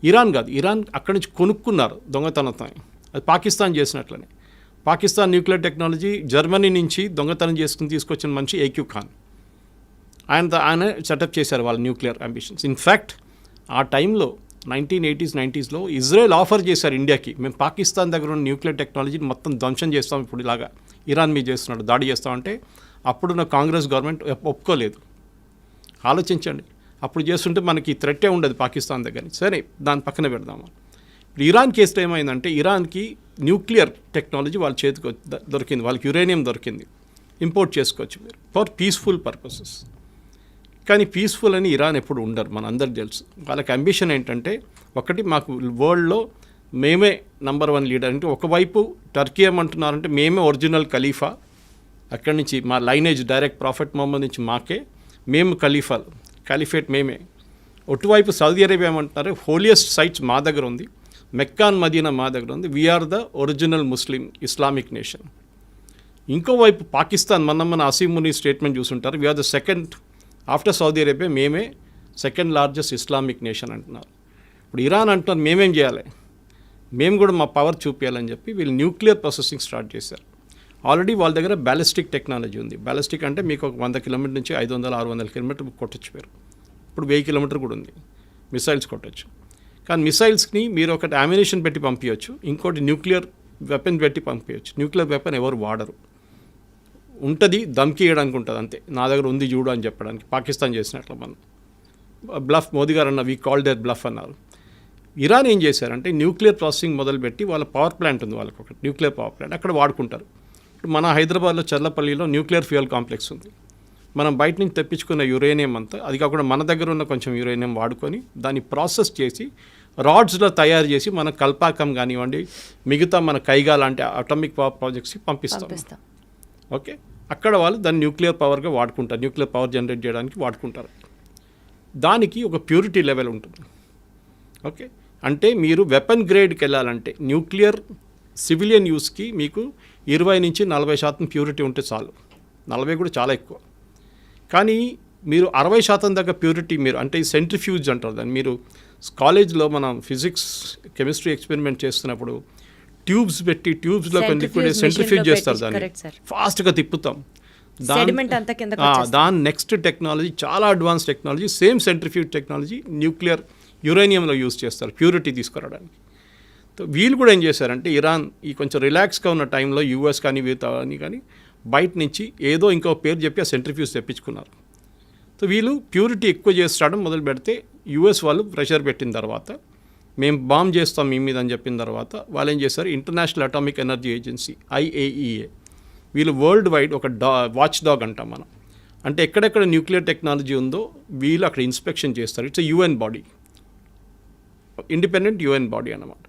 ఇరాన్ కాదు, ఇరాన్ అక్కడి నుంచి కొనుక్కున్నారు దొంగతనంతో. అది పాకిస్తాన్ చేసినట్లనే. పాకిస్తాన్ న్యూక్లియర్ టెక్నాలజీ జర్మనీ నుంచి దొంగతనం తీసుకొచ్చిన మనిషి ఏక్యూ ఖాన్. ఆయన సెటప్ చేశారు వాళ్ళ న్యూక్లియర్ అంబిషన్స్. ఇన్ఫ్యాక్ట్ ఆ టైంలో 1980s 90sలో ఇజ్రాయెల్ ఆఫర్ చేశారు ఇండియాకి, మేము పాకిస్తాన్ దగ్గర ఉన్న న్యూక్లియర్ టెక్నాలజీని మొత్తం ధ్వంసం చేస్తాం, ఇప్పుడు ఇలాగా ఇరాన్ మీద చేస్తున్నాడు, దాడి చేస్తామంటే అప్పుడున్న కాంగ్రెస్ గవర్నమెంట్ ఒప్పుకోలేదు. ఆలోచించండి, అప్పుడు చేస్తుంటే మనకి థ్రెట్టే ఉండదు పాకిస్తాన్ దగ్గర. సరే దాని పక్కన పెడదాము. ఇప్పుడు ఇరాన్ కేసులో ఏమైందంటే, ఇరాన్కి న్యూక్లియర్ టెక్నాలజీ వాళ్ళ చేతికి దొరికింది, వాళ్ళకి యురేనియం దొరికింది, ఇంపోర్ట్ చేసుకోవచ్చు మీరు ఫర్ పీస్ఫుల్ పర్పసెస్. కానీ పీస్ఫుల్ అని ఇరాన్ ఎప్పుడు ఉండరు, మన అందరికి తెలుసు. వాళ్ళకి అంబిషన్ ఏంటంటే, ఒకటి మాకు వరల్డ్లో మేమే నంబర్ 1 లీడర్. అంటే ఒకవైపు టర్కీ ఏమంటున్నారంటే మేమే ఒరిజినల్ ఖలీఫా, అక్కడి నుంచి మా లైనేజ్ డైరెక్ట్ ప్రాఫెట్ మొహమ్మద్ నుంచి మాకే, మేము ఖలీఫేట్ మేమే. ఒటువైపు సౌదీ అరేబియా ఏమంటున్నారు, హోలియెస్ట్ సైట్స్ మా దగ్గర ఉంది, మెక్కాన్ మదీనా మా దగ్గర ఉంది, we're the original Muslim Islamic nation. ఇంకోవైపు పాకిస్తాన్, మన అసీం ముని స్టేట్మెంట్ చూసుంటారు, we're the second after Saudi Arabia, మేమే సెకండ్ లార్జెస్ట్ ఇస్లామిక్ నేషన్ అంటున్నారు. ఇప్పుడు ఇరాన్ అంటున్నారు మేమేం చేయాలి, మేము కూడా మా పవర్ చూపించాలని చెప్పి వీళ్ళు న్యూక్లియర్ ప్రాసెసింగ్ స్టార్ట్ చేశారు. ఆల్రెడీ వాళ్ళ దగ్గర బ్యాలిస్టిక్ టెక్నాలజీ ఉంది. బ్యాలిస్టిక్ అంటే మీకు ఒక 100 కిలోమీటర్ నుంచి 500-600 కిలోమీటర్ కొట్టచ్చు మీరు. ఇప్పుడు 1000 కిలోమీటర్ కూడా ఉంది, మిసైల్స్ కొట్టచ్చు. కానీ మిసైల్స్ని మీరు ఒకటి అమ్యునిషన్ పెట్టి పంపించవచ్చు, ఇంకోటి న్యూక్లియర్ వెపన్ పెట్టి పంపించవచ్చు. న్యూక్లియర్ వెపన్ ఎవరు వాడరు, ఉంటుంది, దమ్కి ఇవ్వడానికి ఉంటుంది అంతే, నా దగ్గర ఉంది చూడు అని చెప్పడానికి, పాకిస్తాన్ చేసినట్లు మనం బ్లఫ్. మోదీ గారు అన్న వీ కాల్ దేర్ బ్లఫ్ అన్నారు. ఇరాన్ ఏం చేశారంటే న్యూక్లియర్ ప్రాసెసింగ్ మొదలుపెట్టి వాళ్ళ పవర్ ప్లాంట్ ఉంది, వాళ్ళకి ఒక న్యూక్లియర్ పవర్ ప్లాంట్ అక్కడ వాడుకుంటారు. ఇప్పుడు మన హైదరాబాద్లో చర్లపల్లిలో న్యూక్లియర్ ఫ్యూయల్ కాంప్లెక్స్ ఉంది. మనం బయట నుంచి తెప్పించుకున్న యురేనియం అంతా, అది కాకుండా మన దగ్గర ఉన్న కొంచెం యురేనియం వాడుకొని దాన్ని ప్రాసెస్ చేసి రాడ్స్లో తయారు చేసి మన కల్పాకం కానివ్వండి, మిగతా మన కైగా లాంటి అటామిక్ పవర్ ప్రాజెక్ట్స్కి పంపిస్తాం. ఓకే, అక్కడ వాళ్ళు దాన్ని న్యూక్లియర్ పవర్గా వాడుకుంటారు, న్యూక్లియర్ పవర్ జనరేట్ చేయడానికి వాడుకుంటారు. దానికి ఒక ప్యూరిటీ లెవెల్ ఉంటుంది. ఓకే, అంటే మీరు వెపన్ గ్రేడ్కి వెళ్ళాలంటే న్యూక్లియర్ సివిలియన్ యూస్కి మీకు 20-40% ప్యూరిటీ ఉంటే చాలు. 40 కూడా చాలా ఎక్కువ. కానీ మీరు 60% దాకా ప్యూరిటీ మీరు, అంటే సెంట్రిఫ్యూజ్ అంటారు దాన్ని. మీరు కాలేజ్లో మనం ఫిజిక్స్ కెమిస్ట్రీ ఎక్స్పెరిమెంట్ చేస్తున్నప్పుడు ట్యూబ్స్ పెట్టి ట్యూబ్స్లో కొన్ని లిక్విడ్ సెంట్రిఫ్యూజ్ చేస్తారు, దాన్ని ఫాస్ట్గా తిప్పుతాం. దాని నెక్స్ట్ టెక్నాలజీ చాలా advance technology, same centrifuge technology nuclear యురేనియంలో యూజ్ చేస్తారు ప్యూరిటీ తీసుకురావడానికి. వీళ్ళు కూడా ఏం చేశారంటే ఇరాన్ ఈ కొంచెం రిలాక్స్గా ఉన్న టైంలో యూఎస్ కానీ వీళ్ళని కానీ బయట నుంచి ఏదో ఇంకో పేరు చెప్పి ఆ సెంట్రిఫ్యూజ్ తెప్పించుకున్నారు. సో వీళ్ళు ప్యూరిటీ ఎక్కువ చేస్తాడం మొదలు పెడితే యూఎస్ వాళ్ళు ప్రెషర్ పెట్టిన తర్వాత మేము బాంబ్ చేస్తాం మీ మీద అని చెప్పిన తర్వాత వాళ్ళు ఏం చేశారు, international atomic energy agency IAEA, వీళ్ళు వరల్డ్ వైడ్ ఒక వాచ్ డాగ్ అంటాం మనం. అంటే ఎక్కడెక్కడ న్యూక్లియర్ టెక్నాలజీ ఉందో వీళ్ళు అక్కడ ఇన్స్పెక్షన్ చేస్తారు. It's UN body, independent UN body అన్నమాట.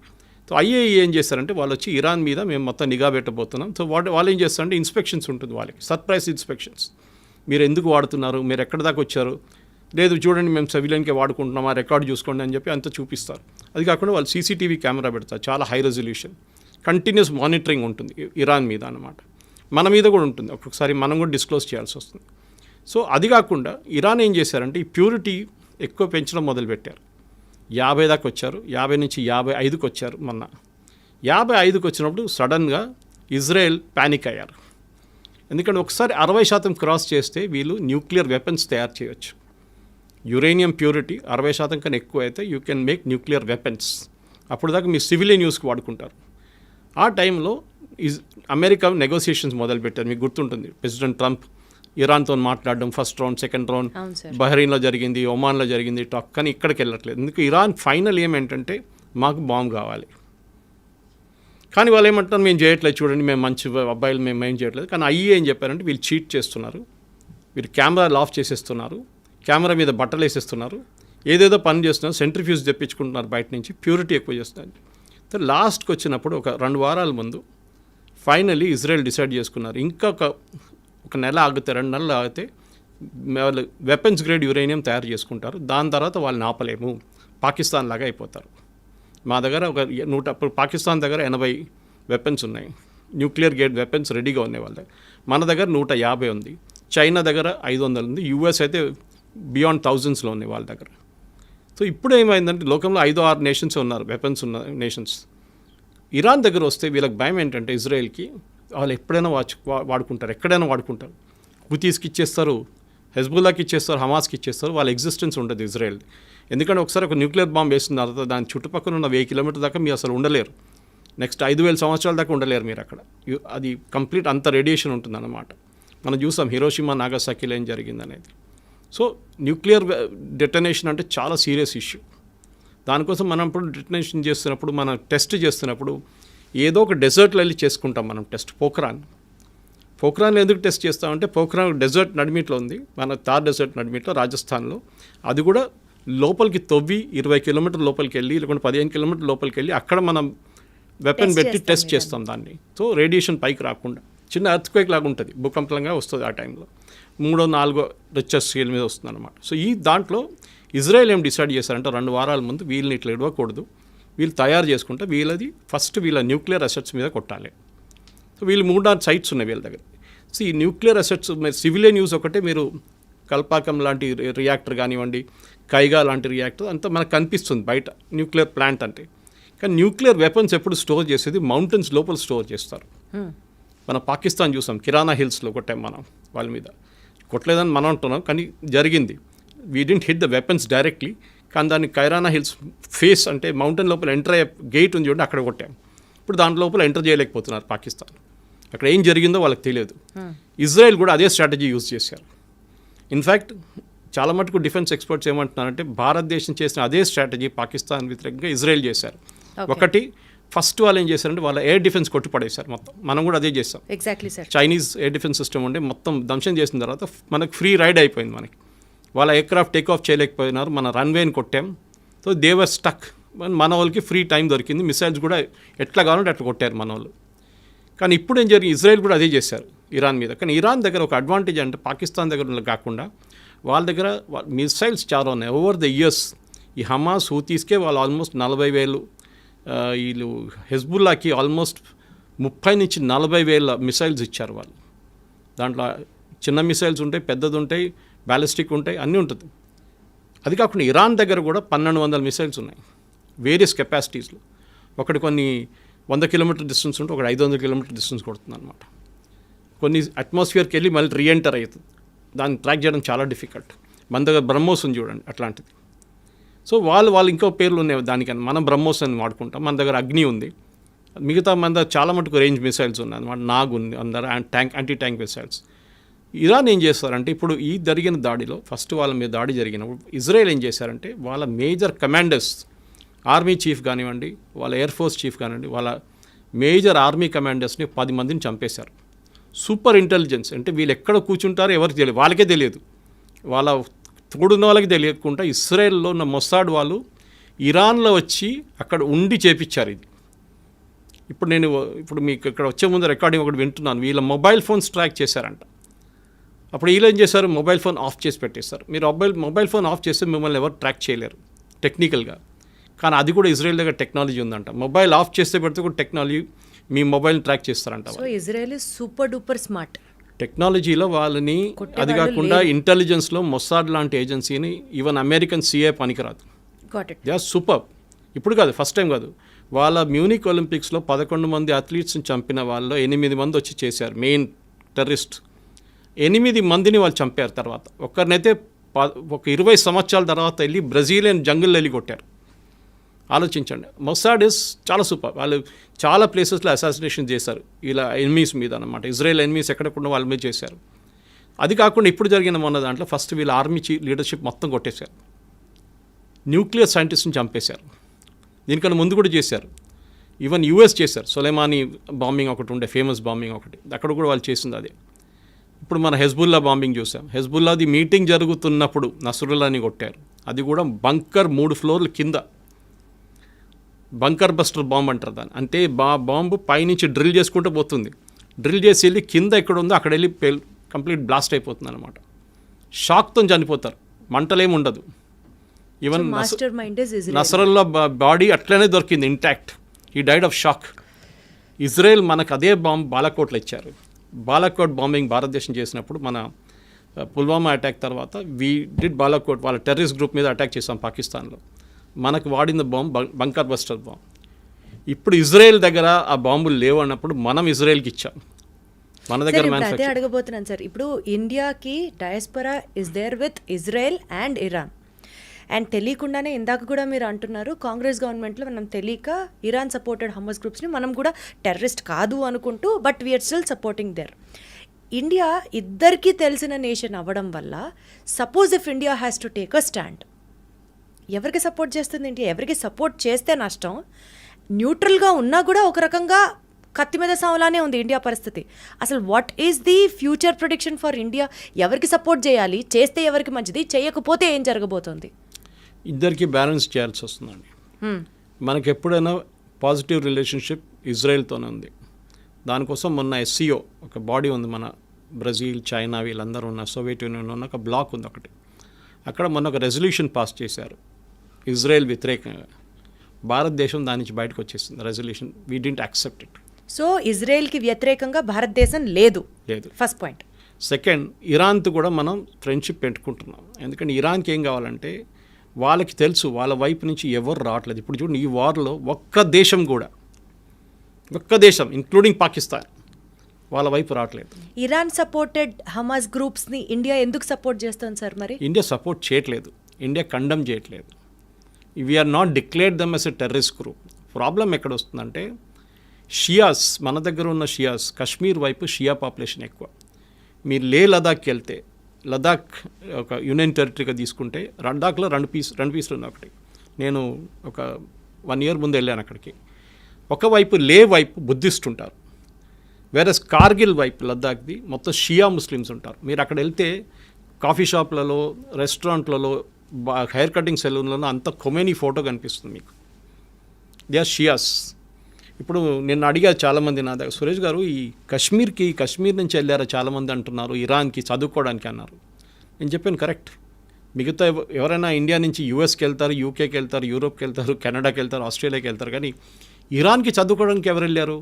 సో IAEA ఏం చేస్తారంటే వాళ్ళు వచ్చి ఇరాన్ మీద మేము మొత్తం నిఘా పెట్టబోతున్నాం. సో వాళ్ళు ఏం చేస్తారంటే ఇన్స్పెక్షన్స్ ఉంటుంది వాళ్ళకి, సర్ప్రైజ్ ఇన్స్పెక్షన్స్. మీరు ఎందుకు వాడుతున్నారు, మీరు ఎక్కడి దాకా వచ్చారు, లేదు చూడండి మేము సివిలియన్కే వాడుకుంటున్నాం, ఆ రికార్డు చూసుకోండి అని చెప్పి అంతా చూపిస్తారు. అది కాకుండా వాళ్ళు CCTV కెమెరా పెడతారు, చాలా హై రెజల్యూషన్, కంటిన్యూస్ మానిటరింగ్ ఉంటుంది ఇరాన్ మీద అన్నమాట. మన మీద కూడా ఉంటుంది, ఒక్కొక్కసారి మనం కూడా డిస్క్లోజ్ చేయాల్సి వస్తుంది. సో అది కాకుండా ఇరాన్ ఏం చేశారంటే ఈ ప్యూరిటీ ఎక్కువ పెంచడం మొదలుపెట్టారు. 50 దాకా వచ్చారు, 50 నుంచి 55కి వచ్చారు. మొన్న 55కి వచ్చినప్పుడు సడన్గా ఇజ్రాయెల్ ప్యానిక్ అయ్యారు. ఎందుకంటే ఒకసారి 60% క్రాస్ చేస్తే వీళ్ళు న్యూక్లియర్ వెపన్స్ తయారు చేయొచ్చు. యురేనియం ప్యూరిటీ 60% కన్నా ఎక్కువ అయితే you can make nuclear weapons. అప్పుడు దాకా మీ సివిలియన్ యూస్కి వాడుకుంటారు. ఆ టైంలో అమెరికా నెగోసియేషన్స్ మొదలుపెట్టారు. మీకు గుర్తుంటుంది, ప్రెసిడెంట్ ట్రంప్ ఇరాన్తో మాట్లాడడం, ఫస్ట్ రౌండ్, సెకండ్ రౌండ్ బహ్రెయిన్లో జరిగింది, ఒమాన్లో జరిగింది టాక్, కానీ ఇక్కడికి వెళ్ళట్లేదు. ఎందుకు ఇరాన్ ఫైనల్ ఏమేంటంటే మాకు బాంబు కావాలి. కానీ వాళ్ళు ఏమంటారు, మేము చేయట్లేదు, చూడండి మేము మంచి అబ్బాయిలు, మేము ఏం చేయట్లేదు. కానీ IAEA ఏం చెప్పారంటే వీళ్ళు చీట్ చేస్తున్నారు, వీళ్ళు కెమెరాలు ఆఫ్ చేసేస్తున్నారు, కెమెరా మీద బట్టలు వేసేస్తున్నారు, ఏదేదో పని చేస్తున్నారు, సెంట్రిఫ్యూజ్ తెప్పించుకుంటున్నారు బయట నుంచి, ప్యూరిటీ ఎక్కువ చేస్తున్నారు. లాస్ట్కి వచ్చినప్పుడు ఒక 2 వారాల ముందు ఫైనల్లీ ఇజ్రాయెల్ డిసైడ్ చేసుకున్నారు, ఇంకా ఒక నెల ఆగితే, 2 నెలలు ఆగితే వాళ్ళు వెపన్స్ గ్రేడ్ యురేనియం తయారు చేసుకుంటారు. దాని తర్వాత వాళ్ళని ఆపలేము, పాకిస్తాన్ లాగా అయిపోతారు. మా దగ్గర ఒక 100, పాకిస్తాన్ దగ్గర 80 వెపన్స్ ఉన్నాయి, న్యూక్లియర్ గ్రేడ్ వెపన్స్ రెడీగా ఉన్నాయి వాళ్ళ దగ్గర. మన దగ్గర 150 ఉంది, చైనా దగ్గర 500 ఉంది, US అయితే బియాండ్ థౌజండ్స్లో ఉన్నాయి వాళ్ళ దగ్గర. సో ఇప్పుడు ఏమైందంటే లోకంలో 5-6 నేషన్స్ ఉన్నారు, వెపన్స్ ఉన్న నేషన్స్. ఇరాన్ దగ్గర వస్తే వీళ్ళకి భయం ఏంటంటే ఇజ్రాయెల్కి వాళ్ళు ఎప్పుడైనా వాడుకుంటారు, ఎక్కడైనా వాడుకుంటారు. హుతీస్కి ఇచ్చేస్తారు, హెజ్బుల్లాకి ఇచ్చేస్తారు, హమాస్కి ఇచ్చేస్తారు, వాళ్ళ ఎగ్జిస్టెన్స్ ఉండదు ఇజ్రాయెల్. ఎందుకంటే ఒకసారి ఒక న్యూక్లియర్ బాంబ్ వేసిన తర్వాత దాని చుట్టుపక్కల ఉన్న 1000 కిలోమీటర్ దాకా మీరు అసలు ఉండలేరు. నెక్స్ట్ 5000 సంవత్సరాల దాకా ఉండలేరు మీరు అక్కడ. అది కంప్లీట్ అంత రేడియేషన్ ఉంటుందన్నమాట. మనం చూసాం హిరోషిమా నాగసాకిలో ఏం జరిగిందనేది. సో న్యూక్లియర్ డెటనేషన్ అంటే చాలా సీరియస్ ఇష్యూ. దానికోసం మనం ఇప్పుడు డెటనేషన్ చేస్తున్నప్పుడు, మనం టెస్ట్ చేస్తున్నప్పుడు ఏదో ఒక డెజర్ట్లో వెళ్ళి చేసుకుంటాం మనం టెస్ట్. పోఖ్రాన్లో ఎందుకు టెస్ట్ చేస్తామంటే పోఖ్రాన్ డెజర్ట్ నడిమిట్లో ఉంది, మన థార్ డెజర్ట్ నడిమిట్లో రాజస్థాన్లో. అది కూడా లోపలికి తవ్వి 20 కిలోమీటర్ లోపలికి వెళ్ళి, లేకుంటే 15 కిలోమీటర్ లోపలికి వెళ్ళి అక్కడ మనం వెపన్ పెట్టి టెస్ట్ చేస్తాం దాన్ని. సో రేడియేషన్ పైకి రాకుండా, చిన్న ఎర్త్క్వేక్ లాగా ఉంటుంది, భూకంపంగా వస్తుంది ఆ టైంలో, 3-4 రిక్టర్ స్కేల్ మీద వస్తుంది అనమాట. సో ఈ దాంట్లో ఇజ్రాయెల్ ఏం డిసైడ్ చేశారంటే 2 వారాల ముందు వీళ్ళని ఇట్లా ఇవ్వకూడదు, వీళ్ళు తయారు చేసుకుంటే వీళ్ళది ఫస్ట్ వీళ్ళ న్యూక్లియర్ అసెట్స్ మీద కొట్టాలి. సో వీళ్ళు 3-4 సైట్స్ ఉన్నాయి వీళ్ళ దగ్గర. సో ఈ న్యూక్లియర్ అసెట్స్ సివిలియన్ యూస్ ఒకటే, మీరు కల్పాకం లాంటి రియాక్టర్ కానివ్వండి, కైగా లాంటి రియాక్టర్ అంతా మనకు కనిపిస్తుంది బయట న్యూక్లియర్ ప్లాంట్ అంటే. కానీ న్యూక్లియర్ వెపన్స్ ఎప్పుడు స్టోర్ చేసేది మౌంటైన్స్ లోపల స్టోర్ చేస్తారు. మన పాకిస్తాన్ చూసాం, కిరాణా హిల్స్లో కొట్టాం మనం, వాళ్ళ మీద కొట్టలేదని మనం అంటున్నాం, కానీ జరిగింది. We didn't hit the weapons directly, కానీ దాన్ని కైరానా హిల్స్ ఫేస్ అంటే మౌంటైన్ లోపల ఎంటర్ అయ్యే గేట్ ఉంది చూడండి, అక్కడ కొట్టాం. ఇప్పుడు దాంట్ లోపల ఎంటర్ చేయలేకపోతున్నారు పాకిస్తాన్. అక్కడ ఏం జరిగిందో వాళ్ళకి తెలియదు. ఇజ్రాయెల్ కూడా అదే స్ట్రాటజీ యూజ్ చేశారు. ఇన్ఫ్యాక్ట్ చాలా మటుకు డిఫెన్స్ ఎక్స్పర్ట్స్ ఏమంటున్నారంటే భారతదేశం చేసిన అదే స్ట్రాటజీ పాకిస్తాన్ వ్యతిరేకంగా ఇజ్రాయెల్ చేశారు. ఒకటి ఫస్ట్ వాళ్ళు ఏం చేశారంటే వాళ్ళ ఎయిర్ డిఫెన్స్ కొట్టి పడేశారు మొత్తం. మనం కూడా అదే చేస్తాం. Exactly sir. Chinese air defence system ఉండే మొత్తం ధ్వంసం చేసిన తర్వాత మనకు ఫ్రీ రైడ్ అయిపోయింది. మనకి వాళ్ళ ఎయిర్క్రాఫ్ట్ టేక్ ఆఫ్ చేయలేకపోయినారు, మన రన్వేని కొట్టాం. సో దేవర్ స్టక్. మన వాళ్ళకి ఫ్రీ టైం దొరికింది, మిసైల్స్ కూడా ఎట్లా కావాలంటే అట్లా కొట్టారు మన వాళ్ళు. కానీ ఇప్పుడు ఏం జరిగింది, ఇజ్రాయెల్ కూడా అదే చేశారు ఇరాన్ మీద. కానీ ఇరాన్ దగ్గర ఒక అడ్వాంటేజ్ అంటే పాకిస్తాన్ దగ్గర కాకుండా వాళ్ళ దగ్గర మిసైల్స్ చాలా ఉన్నాయి. ఓవర్ ద ఇయర్స్ ఈ హమాస్ హూతీస్కే వాళ్ళు ఆల్మోస్ట్ 40,000, వీళ్ళు హెజ్బుల్లాకి ఆల్మోస్ట్ 30 నుంచి 40,000 మిసైల్స్ ఇచ్చారు వాళ్ళు. దాంట్లో చిన్న మిసైల్స్ ఉంటాయి, పెద్దది ఉంటాయి, బ్యాలిస్టిక్ ఉంటాయి, అన్నీ ఉంటుంది. అది కాకుండా ఇరాన్ దగ్గర కూడా 1,200 మిసైల్స్ ఉన్నాయి వేరియస్ కెపాసిటీస్లో. ఒకటి కొన్ని 100 కిలోమీటర్ డిస్టెన్స్ ఉంటే ఒకటి 500 కిలోమీటర్ డిస్టెన్స్ కొడుతుంది అనమాట. కొన్ని అట్మాస్ఫియర్కి వెళ్ళి మళ్ళీ రీఎంటర్ అవుతుంది. దాన్ని ట్రాక్ చేయడం చాలా డిఫికల్ట్. మన దగ్గర బ్రహ్మోస్ ఉంది చూడండి అట్లాంటిది. సో వాళ్ళు ఇంకో పేర్లు ఉన్నాయి దానికన్నా. మనం బ్రహ్మోస్ అని వాడుకుంటాం. మన దగ్గర అగ్ని ఉంది. మిగతా మన దగ్గర చాలా మటుకు రేంజ్ మిసైల్స్ ఉన్నాయి అనమాట. నాగ్ ఉంది అందరు, యాంటీ ట్యాంక్ మిసైల్స్. ఇరాన్ ఏం చేస్తారంటే ఇప్పుడు ఈ జరిగిన దాడిలో ఫస్ట్ వాళ్ళ మీద దాడి జరిగినప్పుడు ఇజ్రాయెల్ ఏం చేశారంటే వాళ్ళ మేజర్ కమాండర్స్, ఆర్మీ చీఫ్ కానివ్వండి, వాళ్ళ ఎయిర్ ఫోర్స్ చీఫ్ కానివ్వండి, వాళ్ళ మేజర్ ఆర్మీ కమాండర్స్ని 10 మందిని చంపేశారు. సూపర్ ఇంటెలిజెన్స్ అంటే వీళ్ళు ఎక్కడ కూర్చుంటారో ఎవరికి తెలియదు, వాళ్ళకే తెలియదు, వాళ్ళ తోడున్న వాళ్ళకి తెలియకుండా ఇస్రాయెల్లో ఉన్న మొసాడ్ వాళ్ళు ఇరాన్లో వచ్చి అక్కడ ఉండి చేపించారు ఇది. ఇప్పుడు మీకు ఇక్కడ వచ్చే ముందు రికార్డింగ్ ఒకటి వింటున్నాను. వీళ్ళ మొబైల్ ఫోన్స్ ట్రాక్ చేశారంట. అప్పుడు వీళ్ళు ఏం చేశారు, మొబైల్ ఫోన్ ఆఫ్ చేసి పెట్టేస్తారు. మీరు మొబైల్ ఫోన్ ఆఫ్ చేస్తే మిమ్మల్ని ఎవరు ట్రాక్ చేయలేరు టెక్నికల్గా. కానీ అది కూడా ఇజ్రాయెల్ దగ్గర టెక్నాలజీ ఉందంట. మొబైల్ ఆఫ్ చేస్తే పెడితే కూడా టెక్నాలజీ మీ మొబైల్ని ట్రాక్ చేస్తారంట. So Israel is super duper smart టెక్నాలజీలో వాళ్ళని. అది కాకుండా ఇంటెలిజెన్స్లో మొసాడ్ లాంటి ఏజెన్సీని ఈవెన్ అమెరికన్ సిఏ పనికిరాదు. They are super. ఇప్పుడు కాదు, ఫస్ట్ టైం కాదు. వాళ్ళ మ్యూనిక్ ఒలింపిక్స్లో 11 మంది అథ్లీట్స్ని చంపిన వాళ్ళు 8 మంది వచ్చి చేశారు. మెయిన్ టెర్రరిస్ట్ 8 మందిని వాళ్ళు చంపారు. తర్వాత ఒక్కరినైతే ఒక 20 సంవత్సరాల తర్వాత వెళ్ళి బ్రెజిలియన్ జంగిల్ వెళ్ళి కొట్టారు. ఆలోచించండి. మొసాడ్ ఇస్ చాలా సూపర్. వాళ్ళు చాలా ప్లేసెస్లో అసాసినేషన్ చేశారు ఇలా ఎనిమీస్ మీద అనమాట. ఇజ్రాయెల్ ఎనిమీస్ ఎక్కడకుండా వాళ్ళ మీద చేశారు. అది కాకుండా ఇప్పుడు జరిగిన మొన్న దాంట్లో ఫస్ట్ వీళ్ళ ఆర్మీ లీడర్షిప్ మొత్తం కొట్టేశారు. న్యూక్లియర్ సైంటిస్ట్ని చంపేశారు. దీనికన్నా ముందు కూడా చేశారు. ఈవెన్ యూఎస్ చేశారు. సొలైమానీ బాంబింగ్ ఒకటి ఉండే, ఫేమస్ బాంబింగ్ ఒకటి, అక్కడ కూడా వాళ్ళు చేసింది అదే. ఇప్పుడు మన హెజ్బుల్లా బాంబింగ్ చూసాం. హెజ్బుల్లాది మీటింగ్ జరుగుతున్నప్పుడు నస్రుల్లాని కొట్టారు. అది కూడా బంకర్ 3 ఫ్లోర్ల కింద. బంకర్ బస్టర్ బాంబ్ అంటారు దాన్ని. అంటే బాంబు పైనుంచి డ్రిల్ చేసుకుంటూ పోతుంది. డ్రిల్ చేసి వెళ్ళి కింద ఎక్కడ ఉందో అక్కడ వెళ్ళి కంప్లీట్ బ్లాస్ట్ అయిపోతుంది అనమాట. షాక్తో చనిపోతారు, మంటలేమి ఉండదు. ఈవెన్ నసరుల్లా బాడీ అట్లనే దొరికింది ఇంటాక్ట్. ఈ డైడ్ ఆఫ్ షాక్. ఇజ్రాయెల్ మనకు అదే బాంబ్ బాలాకోట్లో ఇచ్చారు. బాలాకోట్ బాంబింగ్ భారతదేశం చేసినప్పుడు మన పుల్వామా అటాక్ తర్వాత వీ డిడ్ బాలాకోట్. వాళ్ళ టెర్రరిస్ట్ గ్రూప్ మీద అటాక్ చేసాం పాకిస్తాన్లో. మనకు వాడిన బాంబ్ బంకర్ బస్టర్ బాంబ్. ఇప్పుడు ఇజ్రాయెల్ దగ్గర ఆ బాంబులు లేవు అన్నప్పుడు మనం ఇజ్రాయెల్కి ఇచ్చాం. మన దగ్గర అదే అడగబోతున్నాను సార్. ఇప్పుడు ఇండియాకి diaspora is there with Israel and Iran. And తెలియకుండానే ఇందాక కూడా మీరు అంటున్నారు కాంగ్రెస్ గవర్నమెంట్లో మనం తెలియక ఇరాన్ సపోర్టెడ్ హమాస్ గ్రూప్స్ని మనం కూడా టెర్రరిస్ట్ కాదు అనుకుంటూ but we're still supporting there. India ఇద్దరికీ తెలిసిన నేషన్ అవ్వడం వల్ల suppose if India has to take a stand, ఎవరికి సపోర్ట్ చేస్తుంది ఇండియా? ఎవరికి సపోర్ట్ చేస్తే నష్టం? న్యూట్రల్గా ఉన్నా కూడా ఒక రకంగా కత్తి మీద సావలానే ఉంది ఇండియా పరిస్థితి. అసలు what is the future prediction for India? ఎవరికి సపోర్ట్ చేయాలి? చేస్తే ఎవరికి మంచిది? చేయకపోతే ఏం జరగబోతోంది? ఇద్దరికి బ్యాలెన్స్ చేయాల్సి వస్తుందండి. మనకి ఎప్పుడైనా పాజిటివ్ రిలేషన్షిప్ ఇజ్రాయెల్తోనే ఉంది. దానికోసం మొన్న SCO ఒక బాడీ ఉంది, మన బ్రెజిల్, చైనా వీళ్ళందరూ ఉన్న సోవియట్ యూనియన్ ఉన్న ఒక బ్లాక్ ఉంది ఒకటి. అక్కడ మొన్న ఒక రెజల్యూషన్ పాస్ చేశారు ఇజ్రాయెల్ వ్యతిరేకంగా. భారతదేశం దాని నుంచి బయటకు వచ్చేసింది resolution. We didn't accept it. So ఇజ్రాయెల్కి వ్యతిరేకంగా భారతదేశం లేదు. First point. సెకండ్, ఇరాన్తో కూడా మనం ఫ్రెండ్షిప్ పెట్టుకుంటున్నాం. ఎందుకంటే ఇరాన్కి ఏం కావాలంటే వాళ్ళకి తెలుసు వాళ్ళ వైపు నుంచి ఎవరు రావట్లేదు. ఇప్పుడు చూడండి, ఈ వార్లో ఒక్క దేశం ఇంక్లూడింగ్ పాకిస్తాన్ వాళ్ళ వైపు రావట్లేదు. ఇరాన్ సపోర్టెడ్ హమాస్ గ్రూప్స్ని ఇండియా ఎందుకు సపోర్ట్ చేస్తుంది సార్? మరి ఇండియా సపోర్ట్ చేయట్లేదు, ఇండియా కండమ్ చేయట్లేదు. We're not declared them as a terrorist group. Problem ఎక్కడ వస్తుందంటే షియాస్, మన దగ్గర ఉన్న షియాస్, కశ్మీర్ వైపు షియా పాపులేషన్ ఎక్కువ. మీరు లే లదాఖ్కి వెళ్తే, లదాఖ్ ఒక యూనియన్ టెరిటరీగా తీసుకుంటే లదాఖ్లో రెండు పీసులు ఉన్నాయి. ఒకటి నేను ఒక 1 year ముందు వెళ్ళాను అక్కడికి. ఒకవైపు లే వైపు బుద్ధిస్ట్ ఉంటారు, వేరే కార్గిల్ వైపు లద్దాఖ్ది మొత్తం షియా ముస్లిమ్స్ ఉంటారు. మీరు అక్కడ వెళ్తే కాఫీ షాప్లలో, రెస్టారెంట్లలో, హెయిర్ కటింగ్ సెలూన్లలో అంత ఖొమేనీ ఫోటో కనిపిస్తుంది మీకు. They are Shias. ఇప్పుడు నేను అడిగా చాలామంది నా దగ్గర, సురేష్ గారు ఈ కశ్మీర్ నుంచి వెళ్ళారా చాలామంది అంటున్నారు, ఇరాన్కి చదువుకోవడానికి అన్నారు. నేను చెప్పాను కరెక్ట్. మిగతా ఎవరైనా ఇండియా నుంచి యూఎస్కి వెళ్తారు, యూకేకి వెళ్తారు, యూరోప్కి వెళ్తారు, కెనడాకి వెళ్తారు, ఆస్ట్రేలియాకి వెళ్తారు, కానీ ఇరాన్కి చదువుకోవడానికి ఎవరు వెళ్ళారు?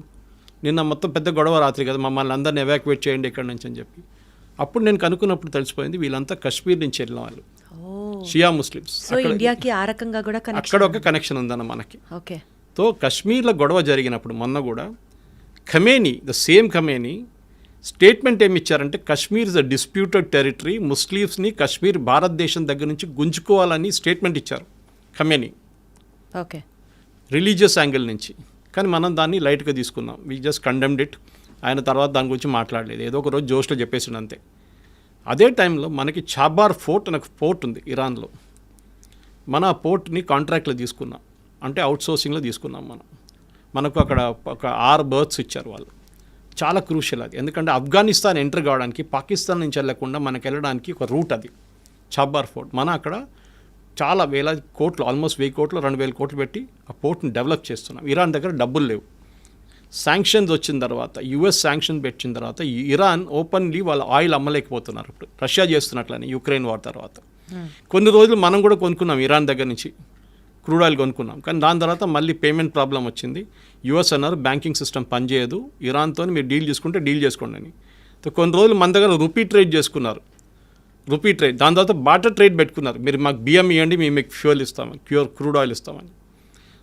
నిన్న మొత్తం పెద్ద గొడవ రాత్రి కదా, మమ్మల్ని అందరిని ఎవాక్యువేట్ చేయండి ఇక్కడి నుంచి అని చెప్పి. అప్పుడు నేను కనుక్కున్నప్పుడు తెలిసిపోయింది వీళ్ళంతా కశ్మీర్ నుంచి వెళ్ళిన వాళ్ళు, షియా ముస్లిమ్స్. ఇండియాకి ఆ రకంగా కూడా అక్కడ ఒక కనెక్షన్ ఉందన్న మనకి. ఓకే. తో కశ్మీర్లో గొడవ జరిగినప్పుడు మొన్న కూడా Khamenei, the same Khamenei statement ఏమి ఇచ్చారంటే, Kashmir is a disputed territory, ముస్లిమ్స్ని కశ్మీర్ భారతదేశం దగ్గర నుంచి గుంజుకోవాలని స్టేట్మెంట్ ఇచ్చారు ఖమేనీ. ఓకే. రిలీజియస్ యాంగిల్ నుంచి. కానీ మనం దాన్ని లైట్గా తీసుకున్నాం. We just condemned it. ఆయన తర్వాత దాని గురించి మాట్లాడలేదు, ఏదో ఒక రోజు జోష్లో చెప్పేసిండు అంతే. అదే టైంలో మనకి చాబార్ ఫోర్ట్ అనే పోర్ట్ ఉంది ఇరాన్లో. మన ఆ పోర్ట్ని కాంట్రాక్ట్లో తీసుకున్నాం, అంటే అవుట్సోర్సింగ్లో తీసుకున్నాం మనకు అక్కడ ఒక 6 berths ఇచ్చారు వాళ్ళు. చాలా క్రూషియల్ అది, ఎందుకంటే ఆఫ్ఘనిస్తాన్ ఎంటర్ కావడానికి పాకిస్తాన్ నుంచి వెళ్ళకుండా మనకు వెళ్ళడానికి ఒక రూట్ అది చాబార్ ఫోర్ట్. మన అక్కడ చాలా వేల కోట్లు, ఆల్మోస్ట్ 1000 కోట్లు 2000 కోట్లు పెట్టి ఆ పోర్ట్ని డెవలప్ చేస్తున్నాం. ఇరాన్ దగ్గర డబ్బులు లేవు. శాంక్షన్స్ వచ్చిన తర్వాత, యుఎస్ శాంక్షన్ పెట్టిన తర్వాత ఇరాన్ ఓపెన్లీ వాళ్ళ ఆయిల్ అమ్మలేకపోతున్నారు. ఇప్పుడు రష్యా చేస్తున్నట్లని యుక్రెయిన్ వార్ తర్వాత కొన్ని రోజులు మనం కూడా కొనుక్కున్నాం ఇరాన్ దగ్గర నుంచి, క్రూడ్ ఆయిల్ కొనుక్కున్నాం. కానీ దాని తర్వాత మళ్ళీ పేమెంట్ ప్రాబ్లం వచ్చింది. యుఎస్ అన్నారు బ్యాంకింగ్ సిస్టమ్ పనిచేయదు, ఇరాన్తో మీరు డీల్ చేసుకుంటే డీల్ చేసుకోండి అని. కొన్ని రోజులు మన దగ్గర రూపీ ట్రేడ్ చేసుకున్నారు, రూపీ ట్రేడ్. దాని తర్వాత బాటర్ ట్రేడ్ పెట్టుకున్నారు, మీరు మాకు బియ్యం ఇవ్వండి, మేము మీకు ఫ్యూయల్ ఇస్తామని, క్రూడ్ ఆయిల్ ఇస్తామని.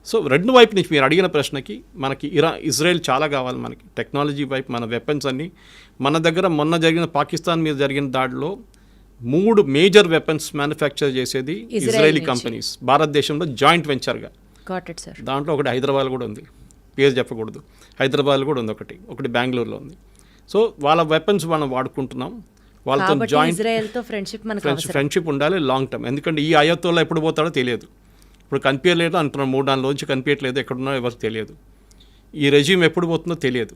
సో రెండు వైపు నుంచి మీరు అడిగిన ప్రశ్నకి మనకి ఇజ్రాయెల్ చాలా కావాలి మనకి. టెక్నాలజీ వైపు మన వెపన్స్ అన్నీ మన దగ్గర. మొన్న జరిగిన పాకిస్తాన్ మీద జరిగిన దాడిలో 3 మేజర్ వెపన్స్ మ్యానుఫ్యాక్చర్ చేసేది ఇజ్రాయలీ కంపెనీస్, భారతదేశంలో జాయింట్ వెంచర్గా. దాంట్లో ఒకటి హైదరాబాద్ కూడా ఉంది, పేరు చెప్పకూడదు, హైదరాబాద్ కూడా ఉంది ఒకటి బెంగళూరులో ఉంది. సో వాళ్ళ వెపన్స్ మనం వాడుకుంటున్నాం, వాళ్ళతో జాయింట్ ఫ్రెండ్షిప్ ఉండాలి లాంగ్ టర్మ్. ఎందుకంటే ఈ అయోత్తోలో ఎప్పుడు పోతాడో తెలియదు, ఇప్పుడు కనిపించలేదు అంటున్నాం, 3 రోజు కనిపించట్లేదు, ఎక్కడున్నారో ఎవరికి తెలియదు, ఈ రెజ్యూమ్ ఎప్పుడు పోతుందో తెలియదు.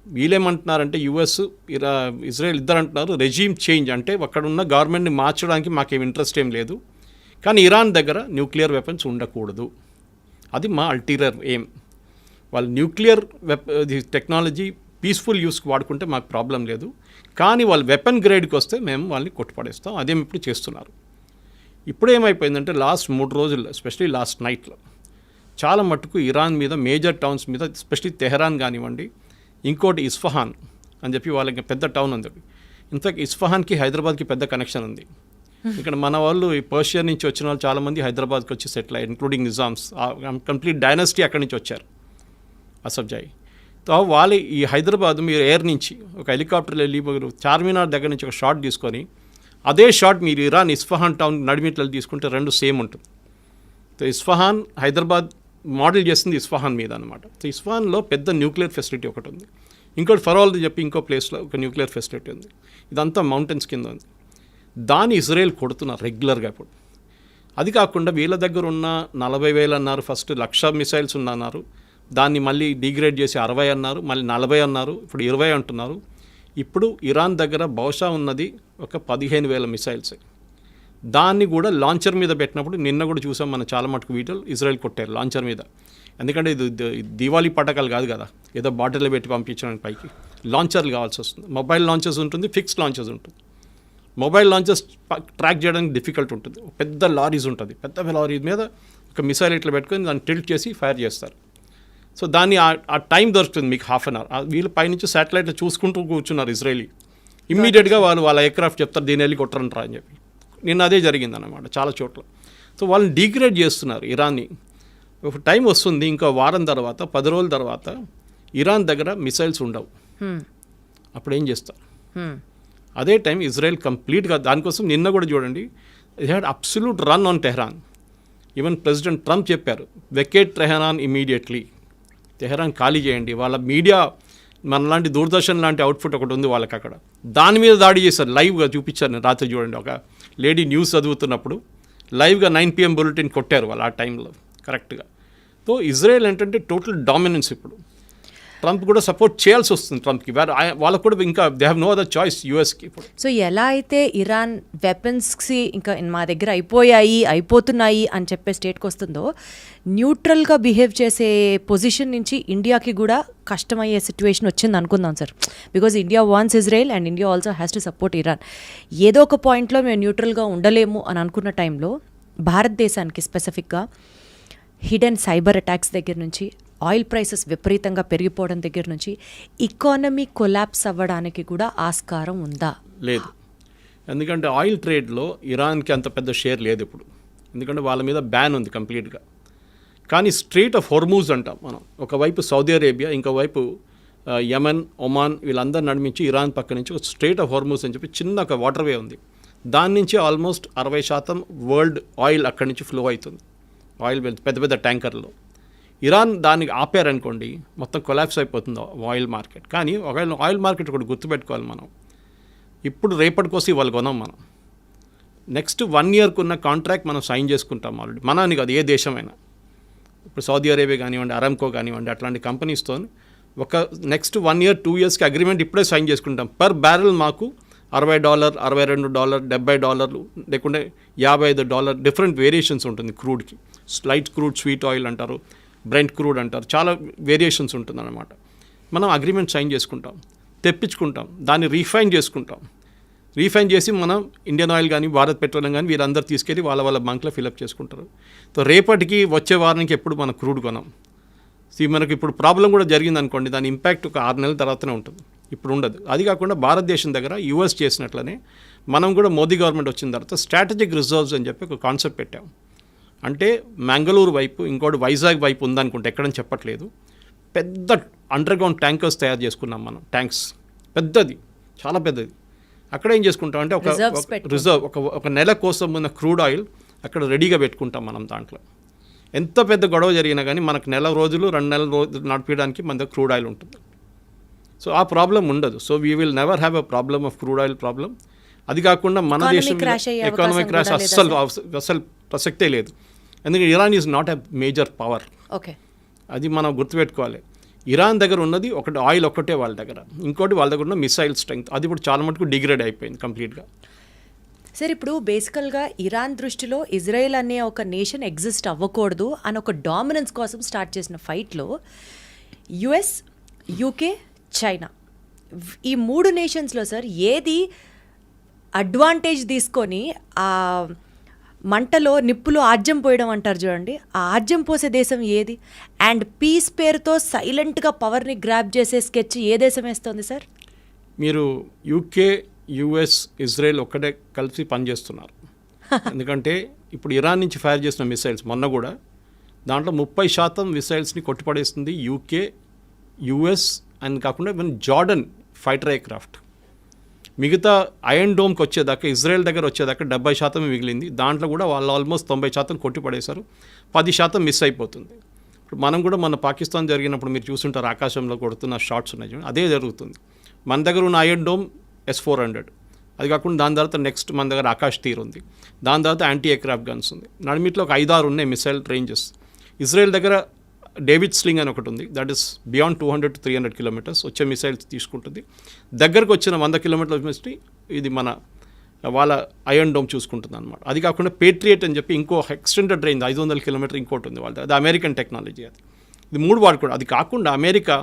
వీళ్ళేమంటున్నారంటే యుఎస్ ఇజ్రాయెల్ ఇద్దరు అంటున్నారు రెజ్యూమ్ చేంజ్, అంటే అక్కడ ఉన్న గవర్నమెంట్ని మార్చడానికి మాకేం ఇంట్రెస్ట్ ఏం లేదు, కానీ ఇరాన్ దగ్గర న్యూక్లియర్ వెపన్స్ ఉండకూడదు, అది మా అల్టీరియర్ ఎయిమ్. వాళ్ళు న్యూక్లియర్ టెక్నాలజీ పీస్ఫుల్ యూస్కి వాడుకుంటే మాకు ప్రాబ్లం లేదు, కానీ వాళ్ళు వెపన్ గ్రేడ్కి వస్తే మేము వాళ్ళని కొట్టుపడేస్తాం. అదేమి ఇప్పుడు చేస్తున్నారు. ఇప్పుడు ఏమైపోయిందంటే లాస్ట్ 3 రోజుల్లో, ఎస్పెషలీ లాస్ట్ నైట్లో చాలా మట్టుకు ఇరాన్ మీద, మేజర్ టౌన్స్ మీద, ఎస్పెషలీ తెహరాన్ కానివ్వండి, ఇంకోటి ఇస్ఫహాన్ అని చెప్పి వాళ్ళకి పెద్ద టౌన్ ఉంది. ఇన్ఫాక్ట్ ఇస్ఫహాన్కి హైదరాబాద్కి పెద్ద కనెక్షన్ ఉంది. ఇక్కడ మన వాళ్ళు ఈ పర్షియా నుంచి వచ్చిన వాళ్ళు చాలామంది హైదరాబాద్కి వచ్చి సెటిల్ అయ్యారు, ఇంక్లూడింగ్ నిజామ్స్. కంప్లీట్ డైనస్టీ అక్కడి నుంచి వచ్చారు, అసబ్జాయి. సో వాళ్ళు ఈ హైదరాబాద్ మీరు ఎయిర్ నుంచి ఒక హెలికాప్టర్లో వెళ్ళి మీరు చార్మినార్ దగ్గర నుంచి ఒక షాట్ తీసుకొని, అదే షాట్ మీరు ఇరాన్ ఇస్ఫహాన్ టౌన్ నడిమిట్లలో తీసుకుంటే 2 సేమ్ ఉంటుంది. సో ఇస్ఫహాన్ హైదరాబాద్ మోడల్ చేస్తుంది ఇస్ఫహాన్ మీద అనమాట. సో ఇస్ఫహాన్లో పెద్ద న్యూక్లియర్ ఫెసిలిటీ ఒకటి ఉంది, ఇంకోటి ఫరోల్ది చెప్పి ఇంకో ప్లేస్లో ఒక న్యూక్లియర్ ఫెసిలిటీ ఉంది. ఇదంతా మౌంటైన్స్ కింద ఉంది. దాన్ని ఇజ్రాయెల్ కొడుతున్నారు రెగ్యులర్గా ఇప్పుడు. అది కాకుండా వీళ్ళ దగ్గర ఉన్న 40,000 అన్నారు, ఫస్ట్ 1,00,000 మిసైల్స్ ఉన్నారు, దాన్ని మళ్ళీ డిగ్రేడ్ చేసి 60 అన్నారు, మళ్ళీ 40 అన్నారు, ఇప్పుడు 20 అంటున్నారు. ఇప్పుడు ఇరాన్ దగ్గర బహుశా ఉన్నది ఒక 15,000 మిసైల్స్. దాన్ని కూడా లాంచర్ మీద పెట్టినప్పుడు నిన్న కూడా చూసాం మనం చాలా మటుకు వీడియోలు, ఇజ్రాయెల్ కొట్టారు లాంచర్ మీద. ఎందుకంటే ఇది దివాళీ పటాకాలు కాదు కదా, ఏదో బాటిల్లో పెట్టి పంపించడానికి పైకి లాంచర్లు కావాల్సి వస్తుంది. మొబైల్ లాంచర్స్ ఉంటుంది, ఫిక్స్డ్ లాంచర్స్ ఉంటుంది. మొబైల్ లాంచర్స్ ట్రాక్ చేయడానికి డిఫికల్ట్ ఉంటుంది. పెద్ద లారీస్ ఉంటుంది, పెద్ద లారీ మీద ఒక మిసైల్ ఇట్లా పెట్టుకొని దాన్ని టిల్ట్ చేసి ఫైర్ చేస్తారు. సో దాన్ని ఆ టైం దొరుకుతుంది మీకు 1/2 hour. వీళ్ళు పైనుంచి శాటిలైట్లో చూసుకుంటూ కూర్చున్నారు ఇజ్రాయలీ. ఇమ్మీడియట్గా వాళ్ళ ఎయిర్క్రాఫ్ట్ చెప్తారు దీన్ని వెళ్ళి కొట్టరంటారా అని చెప్పి. నిన్న అదే జరిగిందన్నమాట చాలా చోట్ల. సో వాళ్ళని డిగ్రేడ్ చేస్తున్నారు ఇరాన్ని. ఒక టైం వస్తుంది, ఇంకో వారం తర్వాత 10 రోజుల తర్వాత ఇరాన్ దగ్గర మిసైల్స్ ఉండవు. అప్పుడు ఏం చేస్తారు? అదే టైం ఇజ్రాయెల్ కంప్లీట్గా దానికోసం నిన్న కూడా చూడండి, it had absolute run on Tehran. Even president Trump చెప్పారు వెకేట్ టెహరాన్ ఇమీడియట్లీ. తెహరాన్ ఖాళీ చేయండి. వాళ్ళ మీడియా మనలాంటి దూరదర్శన్ లాంటి అవుట్ఫుట్ ఒకటి ఉంది వాళ్ళకి అక్కడ, దాని మీద దాడి చేశారు. లైవ్గా చూపించారు నేను రాత్రి, చూడండి. ఒక లేడీ న్యూస్ చదువుతున్నప్పుడు లైవ్గా 9 PM బులెటిన్ కొట్టారు వాళ్ళు ఆ టైంలో కరెక్ట్గా. సో ఇజ్రాయెల్ ఏంటంటే టోటల్ డామినెన్స్. ఇప్పుడు ట్రంప్ కూడా సపోర్ట్ చేయాల్సి వస్తుంది ట్రంప్కి. వాళ్ళకు కూడా ఇంకా they have no other choice యూఎస్కి ఇప్పుడు. సో ఎలా అయితే ఇరాన్ వెపన్స్కి ఇంకా మా దగ్గర అయిపోతున్నాయి అని చెప్పే స్టేట్కి వస్తుందో, న్యూట్రల్గా బిహేవ్ చేసే పొజిషన్ నుంచి ఇండియాకి కూడా కష్టమయ్యే సిచ్యువేషన్ వచ్చింది అనుకుందాం sir. Because India wants Israel and India also has to support Iran. ఏదో ఒక పాయింట్లో మేము న్యూట్రల్గా ఉండలేము అని అనుకున్న టైంలో భారతదేశానికి స్పెసిఫిక్గా హిడెన్ సైబర్ అటాక్స్ దగ్గర నుంచి, ఆయిల్ ప్రైసెస్ విపరీతంగా పెరిగిపోవడం దగ్గర నుంచి ఎకానమీ కొలాప్స్ అవ్వడానికి కూడా ఆస్కారం ఉందా? లేదు. ఎందుకంటే ఆయిల్ ట్రేడ్లో ఇరాన్కి అంత పెద్ద షేర్ లేదు ఇప్పుడు, ఎందుకంటే వాళ్ళ మీద బ్యాన్ ఉంది కంప్లీట్గా. కానీ స్ట్రెయిట్ ఆఫ్ హోర్మూజ్ అంటాం మనం, ఒకవైపు సౌదీ అరేబియా, ఇంకోవైపు యమన్, ఒమాన్, వీళ్ళందరూ నడిమించి ఇరాన్ పక్క నుంచి ఒక స్ట్రెయిట్ ఆఫ్ హోర్మూజ్ అని చెప్పి చిన్న ఒక వాటర్వే ఉంది. దాని నుంచి ఆల్మోస్ట్ 60% వరల్డ్ ఆయిల్ అక్కడి నుంచి ఫ్లో అవుతుంది. ఆయిల్ పెద్ద పెద్ద ట్యాంకర్లో. ఇరాన్ దానికి ఆపారనుకోండి మొత్తం కొలాప్స్ అయిపోతుంది ఆయిల్ మార్కెట్. కానీ ఒకవేళ ఆయిల్ మార్కెట్ కూడా గుర్తుపెట్టుకోవాలి మనం, ఇప్పుడు రేపటి కోసం ఇవాళ కొనాం మనం. నెక్స్ట్ 1 yearకు ఉన్న కాంట్రాక్ట్ మనం సైన్ చేసుకుంటాం ఆల్రెడీ. మనని కాదు, ఏ దేశమైనా. ఇప్పుడు సౌదీ అరేబియా కానివ్వండి, అరామ్కో కానివ్వండి, అట్లాంటి కంపెనీస్తో ఒక నెక్స్ట్ 1 year 2 yearsకి అగ్రిమెంట్ ఇప్పుడే సైన్ చేసుకుంటాం. పర్ బ్యారెల్ మాకు $60, $62, $70, లేకుంటే $55, డిఫరెంట్ వేరియేషన్స్ ఉంటుంది క్రూడ్కి. లైట్ క్రూడ్, స్వీట్ ఆయిల్ అంటారు, బ్రెంట్ క్రూడ్ అంటారు, చాలా వేరియేషన్స్ ఉంటుందన్నమాట. మనం అగ్రిమెంట్ సైన్ చేసుకుంటాం, తెప్పించుకుంటాం, దాన్ని రీఫైన్ చేసుకుంటాం. రీఫైన్ చేసి మనం ఇండియన్ ఆయిల్ కానీ, భారత్ పెట్రోలియం కానీ వీరందరూ తీసుకెళ్ళి వాళ్ళ బంక్లో ఫిలప్ చేసుకుంటారు. సో రేపటికి వచ్చే వారానికి ఎప్పుడు మనం క్రూడ్ కొనాం. మనకి ఇప్పుడు ప్రాబ్లం కూడా జరిగింది అనుకోండి, దాని ఇంపాక్ట్ ఒక 6 నెలల తర్వాతనే ఉంటుంది, ఇప్పుడు ఉండదు. అది కాకుండా భారతదేశం దగ్గర యూఎస్ చేసినట్లనే మనం కూడా మోదీ గవర్నమెంట్ వచ్చిన తర్వాత స్ట్రాటజిక్ రిజర్వ్స్ అని చెప్పి ఒక కాన్సెప్ట్ పెట్టాం. అంటే మంగళూరు వైపు, ఇంకోటి వైజాగ్ వైపు ఉందనుకుంటే, ఎక్కడని చెప్పట్లేదు, పెద్ద అండర్గ్రౌండ్ ట్యాంకర్స్ తయారు చేసుకున్నాం మనం. ట్యాంక్స్ పెద్దది, చాలా పెద్దది. అక్కడ ఏం చేసుకుంటాం అంటే ఒక రిజర్వ్, ఒక నెల కోసం ఉన్న క్రూడ్ ఆయిల్ అక్కడ రెడీగా పెట్టుకుంటాం మనం. దాంట్లో ఎంత పెద్ద గొడవ జరిగినా కానీ మనకు 2 నెలల రోజులు నడిపించడానికి మన దగ్గర క్రూడ్ ఆయిల్ ఉంటుంది. సో ఆ ప్రాబ్లం ఉండదు. So we will never have a problem of crude oil problem. అది కాకుండా మన దేశం ఎకానమిక్ క్రాష్ అస్సలు ప్రసక్తే లేదు. ఎందుకంటే Iran is not a major power. Okay, అది మనం గుర్తుపెట్టుకోవాలి. ఇరాన్ దగ్గర ఉన్నది ఒకటి ఆయిల్ ఒక్కటే వాళ్ళ దగ్గర, ఇంకోటి వాళ్ళ దగ్గర ఉన్న మిసైల్ స్ట్రెంగ్త్, అది ఇప్పుడు చాలా మటుకు డిగ్రేడ్ అయిపోయింది కంప్లీట్గా. సార్ ఇప్పుడు బేసికల్గా ఇరాన్ దృష్టిలో ఇజ్రాయెల్ అనే ఒక నేషన్ ఎగ్జిస్ట్ అవ్వకూడదు అని ఒక డామినెన్స్ కోసం స్టార్ట్ చేసిన ఫైట్లో యుఎస్, యూకే, చైనా, ఈ 3 నేషన్స్లో సార్ ఏది అడ్వాంటేజ్ తీసుకొని ఆ మంటలో నిప్పులో ఆజ్యం పోయడం అంటారు చూడండి, ఆ ఆజ్యం పోసే దేశం ఏది? అండ్ పీస్ పేరుతో సైలెంట్గా పవర్ని గ్రాప్ చేసే స్కెచ్ ఏ దేశం వేస్తుంది సార్? మీరు యూకే, యుఎస్, ఇజ్రాయెల్ ఒక్కటే కలిసి పనిచేస్తున్నారు. ఎందుకంటే ఇప్పుడు ఇరాన్ నుంచి ఫైర్ చేసిన మిసైల్స్ మొన్న కూడా దాంట్లో 30% మిసైల్స్ని కొట్టిపడేస్తుంది యూకే, యుఎస్ అని కాకుండా ఈవెన్ జార్డన్ ఫైటర్ ఎయిర్క్రాఫ్ట్. మిగతా ఐరన్ డోమ్కి వచ్చేదాకా, ఇజ్రాయెల్ దగ్గర వచ్చేదాకా 70% మిగిలింది. దాంట్లో కూడా వాళ్ళు ఆల్మోస్ట్ 90% కొట్టిపడేశారు, 10% మిస్ అయిపోతుంది. ఇప్పుడు మనం కూడా మన పాకిస్తాన్ జరిగినప్పుడు మీరు చూస్తుంటారు, ఆకాశంలో కొడుతున్న షాట్స్ ఉన్నాయి చూడండి, అదే జరుగుతుంది. మన దగ్గర ఉన్న ఐరన్ డోమ్ S-400, అది కాకుండా దాని తర్వాత నెక్స్ట్ మన దగ్గర ఆకాష్ తీర్ ఉంది, దాని తర్వాత యాంటీ ఎయిర్క్రాఫ్ట్ గన్స్ ఉంది. నడిమిట్లో ఒక 5-6 ఉన్నాయి మిసైల్ రేంజెస్. ఇజ్రాయెల్ దగ్గర డేవిడ్ స్లింగ్ అని ఒకటి ఉంది, that is beyond 200 to 300 kilometers వచ్చే మిసైల్స్ తీసుకుంటుంది. దగ్గరకు వచ్చిన 100 kilometers మిస్టి ఇది మన వాళ్ళ ఐరన్ డోమ్ చూసుకుంటుంది అనమాట. అది కాకుండా పేట్రియట్ అని చెప్పి ఇంకో ఎక్స్టెండెడ్ రేంజ్ 500 kilometers ఇంకోటి ఉంది వాళ్ళది, అది అమెరికన్ టెక్నాలజీ. అది ఇది 3 వాడుకోవడం. అది కాకుండా అమెరికా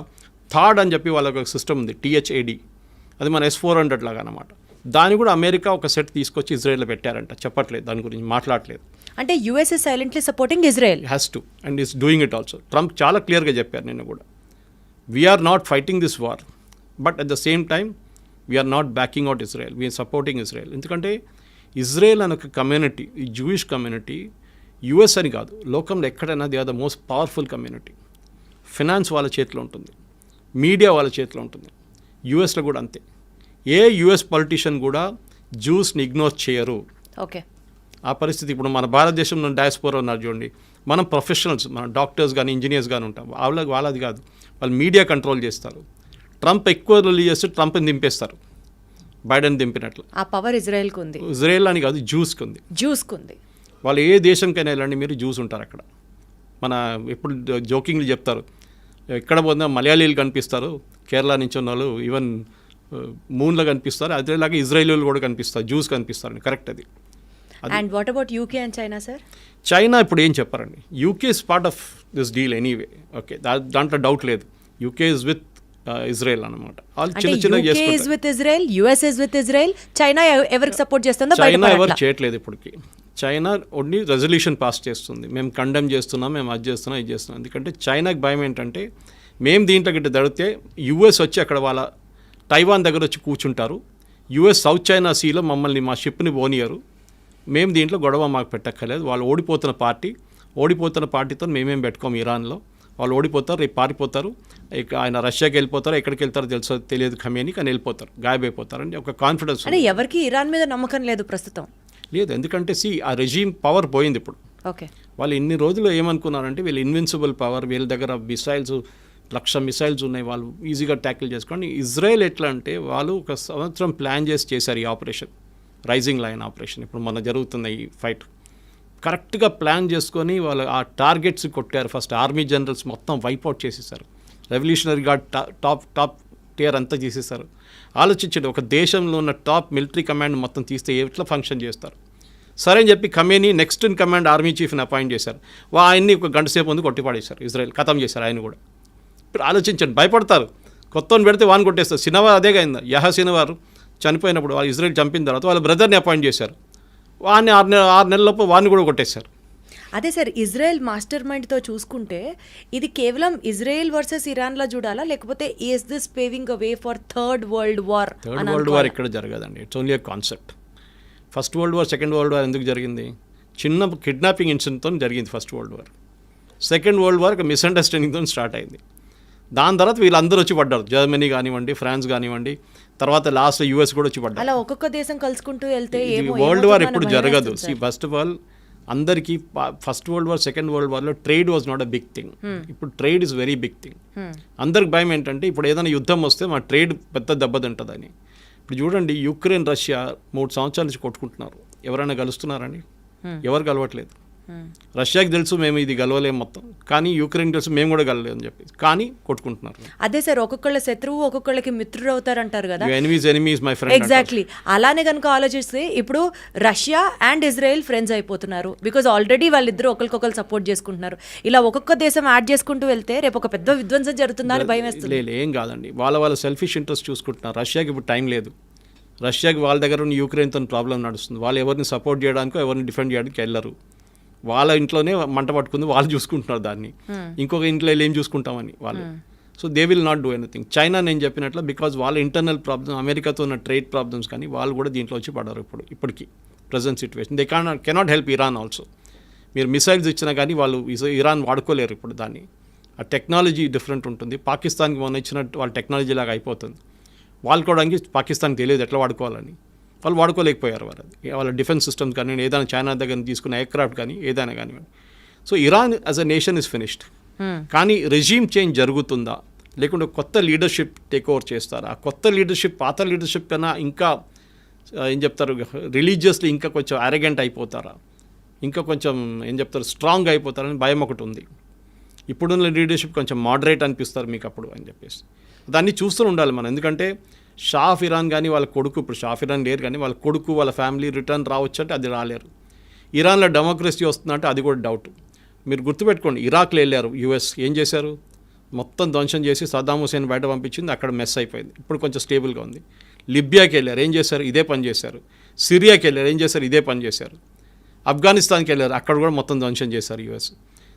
థాడ్ అని చెప్పి వాళ్ళ ఒక సిస్టమ్ ఉంది, THAD, అది మన S-400 లాగా అనమాట. దాన్ని కూడా అమెరికా ఒక సెట్ తీసుకొచ్చి ఇజ్రాయెల్లో పెట్టారంట, చెప్పట్లేదు దాని గురించి, మాట్లాడలేదు. అంటే US is silently supporting Israel. Has to and is doing it also. Trump చాలా క్లియర్గా చెప్పారు నిన్న కూడా, we're not fighting this war, but at the same time we're not backing out Israel, we're supporting Israel. ఎందుకంటే Israel అనే ఒక community, ఈ Jewish community, US అని కాదు, లోకంలో ఎక్కడైనా they are the most powerful community. Finance వాళ్ళ చేతిలో ఉంటుంది, మీడియా వాళ్ళ చేతిలో ఉంటుంది. యుఎస్లో కూడా అంతే. ఏ యుఎస్ పొలిటీషియన్ కూడా జ్యూస్ని ఇగ్నోర్ చేయరు. ఓకే, ఆ పరిస్థితి ఇప్పుడు మన భారతదేశంలో డయాస్పోరా ఉన్నారు చూడండి, మనం ప్రొఫెషనల్స్, మన డాక్టర్స్ కానీ ఇంజనీర్స్ కానీ ఉంటాం, వాళ్ళది కాదు, వాళ్ళు మీడియా కంట్రోల్ చేస్తారు. ట్రంప్ ఎక్కువ రిలీజ్ చేస్తే ట్రంప్ని దింపేస్తారు, బైడెన్ దింపినట్లు. ఆ పవర్ ఇజ్రాయెల్కి ఉంది. ఇజ్రాయెల్ అని కాదు, జ్యూస్కి ఉంది. వాళ్ళు ఏ దేశంకైనా వెళ్ళండి, మీరు జ్యూస్ ఉంటారు అక్కడ. మన ఎప్పుడు జోకింగ్లు చెప్తారు, ఎక్కడ పోయినా మలయాళీలు కనిపిస్తారు, కేరళ నుంచి ఉన్న వాళ్ళు ఈవెన్ మూన్లో కనిపిస్తారు, అదేలాగా ఇజ్రాయేలీలు కూడా కనిపిస్తారు, జ్యూస్ కనిపిస్తారు. కరెక్ట్ అది. And what about UK and China sir? China ఇప్పుడు ఏం చెప్పారండి, UK is part of this deal anyway. Okay, దాంట్లో డౌట్ లేదు. యూకే ఇస్ విత్ ఇజ్రాయెల్ అనమాట. వాళ్ళు చిన్న చిన్నగా చేసుకుంటారు. చైనా ఎవరికి సపోర్ట్ చేస్తుందో చైనా ఎవరు చేయట్లేదు ఇప్పటికి. చైనా ఓన్లీ రెజల్యూషన్ పాస్ చేస్తుంది, మేము కండెమ్ చేస్తున్నాం, మేము అది చేస్తున్నాం, ఇది చేస్తున్నాం. ఎందుకంటే చైనాకి భయం ఏంటంటే, మేము దీంట్లో గిట్ట దడితే యుఎస్ వచ్చి అక్కడ వాళ్ళ తైవాన్ దగ్గర వచ్చి కూర్చుంటారు, యుఎస్ సౌత్ చైనా సీలో మమ్మల్ని మా షిప్ని పోనీయరు, మేము దీంట్లో గొడవ మాకు పెట్టక్కర్లేదు. వాళ్ళు ఓడిపోతున్న పార్టీతో మేమేం పెట్టుకోము ఇరాన్లో, వాళ్ళు ఓడిపోతారు, రేపు పారిపోతారు, ఇక ఆయన రష్యాకి వెళ్ళిపోతారు, ఎక్కడికి వెళ్తారో తెలియదు ఖమేని, కానీ వెళ్ళిపోతారు, గాయబైపోతారు అని ఒక కాన్ఫిడెన్స్. అంటే ఎవరికి ఇరాన్ మీద నమ్మకం లేదు ప్రస్తుతం. లేదు, ఎందుకంటే ఆ రెజీమ్ పవర్ పోయింది ఇప్పుడు. ఓకే, వాళ్ళు ఇన్ని రోజులు ఏమనుకున్నారంటే వీళ్ళు ఇన్విన్సిబుల్ పవర్, వీళ్ళ దగ్గర మిసైల్స్ 1,00,000 మిసైల్స్ ఉన్నాయి, వాళ్ళు ఈజీగా ట్యాకిల్ చేసుకోండి. ఇజ్రాయెల్ ఎట్లా అంటే వాళ్ళు 1 సంవత్సరం ప్లాన్ చేశారు ఈ ఆపరేషన్, రైజింగ్ లైన్ ఆపరేషన్. ఇప్పుడు మన జరుగుతున్న ఈ ఫైట్ కరెక్ట్గా ప్లాన్ చేసుకొని వాళ్ళు ఆ టార్గెట్స్ కొట్టారు. ఫస్ట్ ఆర్మీ జనరల్స్ మొత్తం వైప్అవుట్ చేసేసారు, రెవల్యూషనరీ గార్డ్ టాప్ టియర్ అంతా చేసేసారు. ఆలోచించండి, ఒక దేశంలో ఉన్న టాప్ మిలిటరీ కమాండ్ మొత్తం తీస్తే ఎట్లా ఫంక్షన్ చేస్తారు. సరే అని చెప్పి Khamenei next in command army చీఫ్ని అపాయింట్ చేశారు. ఆయన్ని 1 గంట సేపు ముందు కొట్టిపాడేశారు, ఇజ్రాయెల్ ఖతం చేశారు ఆయన కూడా. ఇప్పుడు ఆలోచించండి, భయపడతారు, కొత్తని పెడితే వాడిని కొట్టేస్తారు. సినవార్ అదే అయింది, సినవార్ చనిపోయినప్పుడు వాళ్ళు ఇజ్రాయెల్ చంపిన తర్వాత వాళ్ళ బ్రదర్ని అపాయింట్ చేశారు, వాడిని 6 నెలలలోపు వాడిని కూడా కొట్టేశారు. అదే సార్, ఇజ్రాయెల్ మాస్టర్ మైండ్తో చూసుకుంటే ఇది కేవలం ఇజ్రాయెల్ వర్సెస్ ఇరాన్లా చూడాలా, లేకపోతే is this paving a way for third world war? Third world war ఇక్కడ జరగదండి, it's only a concept. First world war, second world war ఎందుకు జరిగింది? చిన్న కిడ్నాపింగ్ ఇన్సిడెంట్తో జరిగింది first world war. Second world war ఒక మిస్అండర్స్టాండింగ్తో స్టార్ట్ అయింది. దాని తర్వాత వీళ్ళందరూ వచ్చి పడ్డారు, జర్మనీ కానివ్వండి, ఫ్రాన్స్ కానివ్వండి, తర్వాత లాస్ట్ యూఎస్ కూడా వచ్చి పడ్డారు. అలా ఒక్కొక్క దేశం కలుసుకుంటూ వెళ్తే వరల్డ్ వార్ ఎప్పుడు జరగదు. ఫస్ట్ ఆఫ్ ఆల్ అందరికీ first world war, second world వార్లో trade was not a big thing. ఇప్పుడు trade is very big thing. అందరికి భయం ఏంటంటే ఇప్పుడు ఏదైనా యుద్ధం వస్తే మా ట్రేడ్ పెద్ద దెబ్బతింటుందని. ఇప్పుడు చూడండి, యుక్రెయిన్ రష్యా 3 సంవత్సరాల నుంచి కొట్టుకుంటున్నారు. ఎవరైనా కలుస్తున్నారండి? ఎవరు కలవట్లేదు. రష్యాకి తెలుసు మేము ఇది గెలవలేము మొత్తం, కానీ యుక్రెయిన్ తెలుసు మేము కూడా గెలవలేము అని చెప్పి, కానీ కొట్టుకుంటున్నారు. అదే సార్, ఒక్కొక్కళ్ళ శత్రువు ఒక్కొక్కళ్ళకి మిత్రుడు అవుతారంటారు కదా. Enemies my friend. ఎగ్జాక్ట్లీ అలానే కనుక ఆలోచిస్తే ఇప్పుడు రష్యా అండ్ ఇజ్రాయెల్ ఫ్రెండ్స్ అయిపోతున్నారు, బికాజ్ ఆల్రెడీ వాళ్ళిద్దరూ ఒకరికొకరు సపోర్ట్ చేసుకుంటున్నారు. ఇలా ఒక్కొక్క దేశం యాడ్ చేసుకుంటూ వెళ్తే రేపు ఒక పెద్ద విధ్వంసం జరుగుతుందా అని భయం వేస్తుంది. ఏం కాదండి, వాళ్ళ సెల్ఫిష్ ఇంట్రెస్ట్ చూసుకుంటున్నారు. రష్యాకి ఇప్పుడు టైం లేదు. రష్యాకి వాళ్ళ దగ్గర ఉన్న యుక్రెయిన్తో ప్రాబ్లం నడుస్తుంది. వాళ్ళు ఎవరిని సపోర్ట్ చేయడానికో ఎవరిని డిఫెండ్ చేయడానికి వెళ్ళరు. వాళ్ళ ఇంట్లోనే మంట పట్టుకుంది, వాళ్ళు చూసుకుంటున్నారు దాన్ని. ఇంకొక ఇంట్లో ఏం చూసుకుంటామని వాళ్ళు. So they will not do anything. China నేను చెప్పినట్లు బికాజ్ వాళ్ళ ఇంటర్నల్ ప్రాబ్లమ్, అమెరికాతో ఉన్న ట్రేడ్ ప్రాబ్లమ్స్ కానీ వాళ్ళు కూడా దీంట్లో వచ్చి పడరు ఇప్పటికీ present situation. They cannot help Iran also. మీరు మిసైల్స్ ఇచ్చినా కానీ వాళ్ళు ఇరాన్ వాడుకోలేరు ఇప్పుడు దాన్ని. ఆ టెక్నాలజీ డిఫరెంట్ ఉంటుంది. పాకిస్తాన్కి మొన్న ఇచ్చినట్టు వాళ్ళ టెక్నాలజీ లాగా అయిపోతుంది. వాడుకోవడానికి పాకిస్తాన్కి తెలియదు ఎట్లా వాడుకోవాలని, వాళ్ళు వాడుకోలేకపోయారు. వాళ్ళ డిఫెన్స్ సిస్టమ్స్ కానీ ఏదైనా చైనా దగ్గర తీసుకున్న ఎయిర్క్రాఫ్ట్ కానీ ఏదైనా కానివ్వండి. So Iran as a nation is finished. కానీ రెజీమ్ చేంజ్ జరుగుతుందా, లేకుంటే కొత్త లీడర్షిప్ టేక్ ఓవర్ చేస్తారా? ఆ కొత్త లీడర్షిప్ పాత లీడర్షిప్ కన్నా ఇంకా ఏం చెప్తారు, రిలీజియస్లీ ఇంకా కొంచెం అరగెంట్ అయిపోతారా, ఇంకా కొంచెం ఏం చెప్తారు స్ట్రాంగ్ అయిపోతారని భయం ఒకటి ఉంది. ఇప్పుడున్న లీడర్షిప్ కొంచెం మోడరేట్ అనిపిస్తారు మీకు అప్పుడు అని చెప్పేసి దాన్ని చూస్తూ ఉండాలి మనం. ఎందుకంటే షా ఆఫ్ ఇరాన్ కానీ వాళ్ళ కొడుకు, ఇప్పుడు షా ఆఫ్ ఇరాన్ లేరు కానీ వాళ్ళ కొడుకు వాళ్ళ ఫ్యామిలీ రిటర్న్ రావచ్చు అంటే అది రాలేరు. ఇరాన్లో డెమోక్రసీ వస్తుందంటే అది కూడా డౌట్. మీరు గుర్తుపెట్టుకోండి, ఇరాక్లో వెళ్ళారు యుఎస్, ఏం చేశారు, మొత్తం ధ్వంసం చేసి సద్దాం హుసేన్ బయట పంపించింది, అక్కడ మెస్ అయిపోయింది. ఇప్పుడు కొంచెం స్టేబుల్గా ఉంది. లిబియాకి వెళ్ళారు, ఏం చేశారు, ఇదే పని చేశారు. సిరియాకి వెళ్ళారు, ఏం చేశారు, ఇదే పని చేశారు. ఆఫ్ఘనిస్తాన్కి వెళ్ళారు, అక్కడ కూడా మొత్తం ధ్వంసం చేశారు యుఎస్.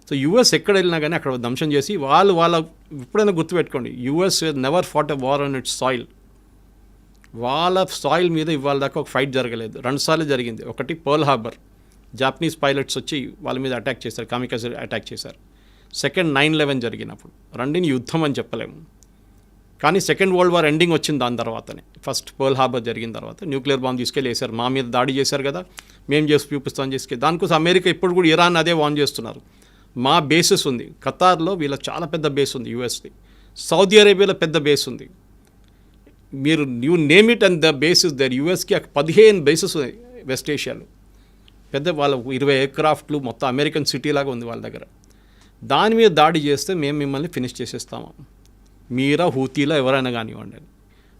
సో యుఎస్ ఎక్కడ వెళ్ళినా కానీ అక్కడ ధ్వంసం చేసి వాళ్ళ ఎప్పుడైనా గుర్తుపెట్టుకోండి, US never fought a war on its soil. వాళ్ళ సాయిల్ మీద ఇవాళ దాకా ఒక ఫైట్ జరగలేదు. 2 సార్లు జరిగింది. ఒకటి పర్ల్ హార్బర్, జాపనీస్ పైలట్స్ వచ్చి వాళ్ళ మీద అటాక్ చేశారు, కామికాజే అటాక్ చేశారు. సెకండ్ 9/11 జరిగినప్పుడు. రెండిని యుద్ధం అని చెప్పలేము. కానీ సెకండ్ వరల్డ్ వార్ ఎండింగ్ వచ్చింది దాని తర్వాతనే. ఫస్ట్ పర్ల్ హార్బర్ జరిగిన తర్వాత న్యూక్లియర్ బాంబ్ తీసుకెళ్ళి వేశారు, మా మీద దాడి చేశారు కదా, మేము చేసి చూపిస్తామని చేసుకెళ్ళి. దానికోసం అమెరికా ఇప్పుడు కూడా ఇరాన్ అదే వార్న్ చేస్తున్నారు. మా బేసెస్ ఉంది ఖతార్లో, వీళ్ళ చాలా పెద్ద బేస్ ఉంది యూఎస్ది, సౌదీ అరేబియాలో పెద్ద బేస్ ఉంది. మీరు you name it and the bases there. యూఎస్కి 15 బేసెస్ ఉన్నాయి వెస్ట్ ఏషియాలో, పెద్ద వాళ్ళ 20 ఎయిర్క్రాఫ్ట్లు, మొత్తం అమెరికన్ సిటీ లాగా ఉంది వాళ్ళ దగ్గర. దాని మీద దాడి చేస్తే మేము మిమ్మల్ని ఫినిష్ చేసేస్తాము, మీరా హూతీలా ఎవరైనా కానివ్వండి.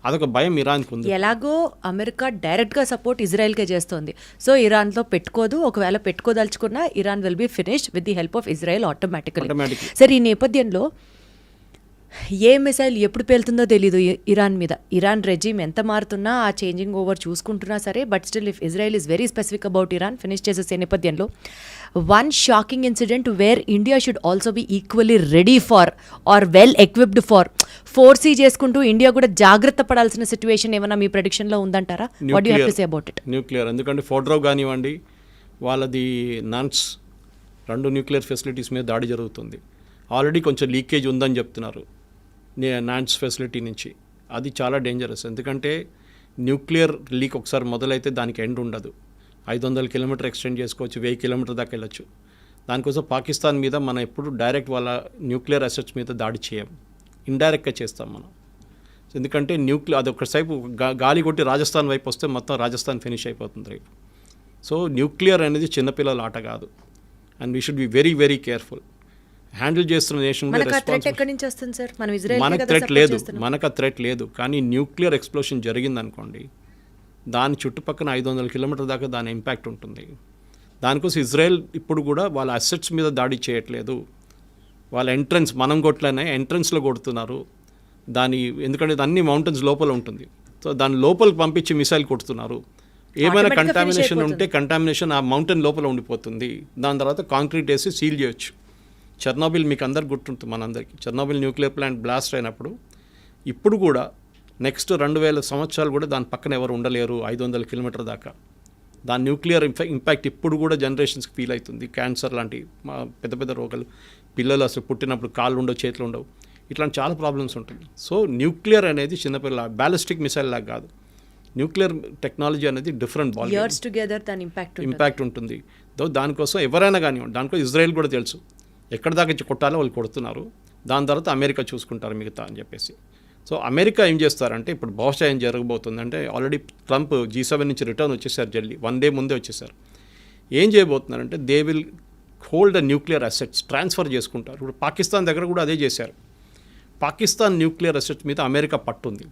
అదొక భయం ఇరాన్కి ఉంది. ఎలాగో అమెరికా డైరెక్ట్గా సపోర్ట్ ఇజ్రాయెల్కే చేస్తోంది. సో ఇరాన్తో పెట్టుకోదు, ఒకవేళ పెట్టుకోదలుచుకున్నా Iran will be finished with the help of Israel automatically. సరే, ఈ నేపథ్యంలో ఏ మిసైల్ ఎప్పుడు పేలుతుందో తెలీదు ఇరాన్ మీద. ఇరాన్ రెజీమ్ ఎంత మారుతున్నా, ఆ చేంజింగ్ ఓవర్ చూసుకుంటున్నా సరే, but still if Israel is very specific about Iran finish చేసేసే నేపథ్యంలో one shocking incident where India should also be equally ready for or well equipped for, foresee చేసుకుంటూ ఇండియా కూడా జాగ్రత్త పడాల్సిన సిచ్యువేషన్ ఏమైనా మీ ప్రెడిక్షన్లో ఉందంటారా? What do have to say about it? Nuclear, ఎందుకంటే ఫోర్డ్రో కానివ్వండి, వాళ్ళది నాన్స్ 2 న్యూక్లియర్ ఫెసిలిటీస్ మీద దాడి జరుగుతుంది. ఆల్రెడీ కొంచెం లీకేజ్ ఉందని చెప్తున్నారు నాన్స్ ఫెసిలిటీ నుంచి. అది చాలా డేంజరస్, ఎందుకంటే న్యూక్లియర్ లీక్ ఒకసారి మొదలైతే దానికి ఎండ్ ఉండదు. 500 కిలోమీటర్ ఎక్స్టెండ్ చేసుకోవచ్చు, 1000 కిలోమీటర్ దాకా వెళ్ళచ్చు. దానికోసం పాకిస్తాన్ మీద మనం ఎప్పుడు డైరెక్ట్ వాళ్ళ న్యూక్లియర్ అసెట్స్ మీద దాడి చేయం, ఇండైరెక్ట్గా చేస్తాం మనం. ఎందుకంటే అది ఒకసేపు గాలి కొట్టి రాజస్థాన్ వైపు వస్తే మొత్తం రాజస్థాన్ ఫినిష్ అయిపోతుంది రేపు. సో న్యూక్లియర్ అనేది చిన్నపిల్లల ఆట కాదు, and we should be very very careful. Handle చేస్తున్న నేషన్ మనకు ఆ థ్రెట్ లేదు. కానీ న్యూక్లియర్ ఎక్స్ప్లోషన్ జరిగింది అనుకోండి, దాని చుట్టుపక్కల 500 కిలోమీటర్ దాకా దాని ఇంపాక్ట్ ఉంటుంది. దానికోసం ఇజ్రాయెల్ ఇప్పుడు కూడా వాళ్ళ అసెట్స్ మీద దాడి చేయట్లేదు. వాళ్ళ ఎంట్రన్స్ మనం కొట్లనే ఎంట్రన్స్లో కొడుతున్నారు దాని, ఎందుకంటే అన్ని మౌంటైన్స్ లోపల ఉంటుంది. సో దాని లోపలికి పంపించి మిసైల్ కొడుతున్నారు. ఏమైనా కంటామినేషన్ ఉంటే కంటామినేషన్ ఆ మౌంటైన్ లోపల ఉండిపోతుంది. దాని తర్వాత కాంక్రీట్ వేసి సీల్ చేయొచ్చు. చెర్నోబిల్ మీకు అందరికి గుర్తుంటుంది, మనందరికీ చెర్నోబిల్ న్యూక్లియర్ ప్లాంట్ బ్లాస్ట్ అయినప్పుడు. ఇప్పుడు కూడా నెక్స్ట్ 2000 సంవత్సరాలు కూడా దాని పక్కన ఎవరు ఉండలేరు 500 కిలోమీటర్ దాకా. దాని న్యూక్లియర్ ఇంపాక్ట్ ఇప్పుడు కూడా జనరేషన్స్కి ఫీల్ అవుతుంది. క్యాన్సర్ లాంటి పెద్ద పెద్ద రోగాలు, పిల్లలు అసలు పుట్టినప్పుడు కాళ్ళు ఉండవు, చేతులు ఉండవు, ఇట్లాంటి చాలా ప్రాబ్లమ్స్ ఉంటుంది. సో న్యూక్లియర్ అనేది చిన్నపిల్ల బ్యాలిస్టిక్ మిసైల్ లాగా కాదు. న్యూక్లియర్ టెక్నాలజీ అనేది డిఫరెంట్ బాల్ ఇంపాక్ట్ ఉంటుంది. దానికోసం ఎవరైనా కానివ్వండి, దానికోసం ఇజ్రాయెల్ కూడా తెలుసు ఎక్కడ దాకా కొట్టాలో వాళ్ళు కొడుతున్నారు. దాని తర్వాత అమెరికా చూసుకుంటారు మిగతా అని చెప్పేసి. సో అమెరికా ఏం చేస్తారంటే, ఇప్పుడు బహుశా ఏం జరగబోతుందంటే, ఆల్రెడీ ట్రంప్ G7 నుంచి రిటర్న్ వచ్చేసారు, జల్దీ 1 డే ముందే వచ్చేసారు. ఏం చేయబోతున్నారంటే, they will hold the nuclear assets, transfer చేసుకుంటారు. ఇప్పుడు పాకిస్తాన్ దగ్గర కూడా అదే చేశారు. పాకిస్తాన్ న్యూక్లియర్ అసెట్స్ మీద అమెరికా పట్టుంది.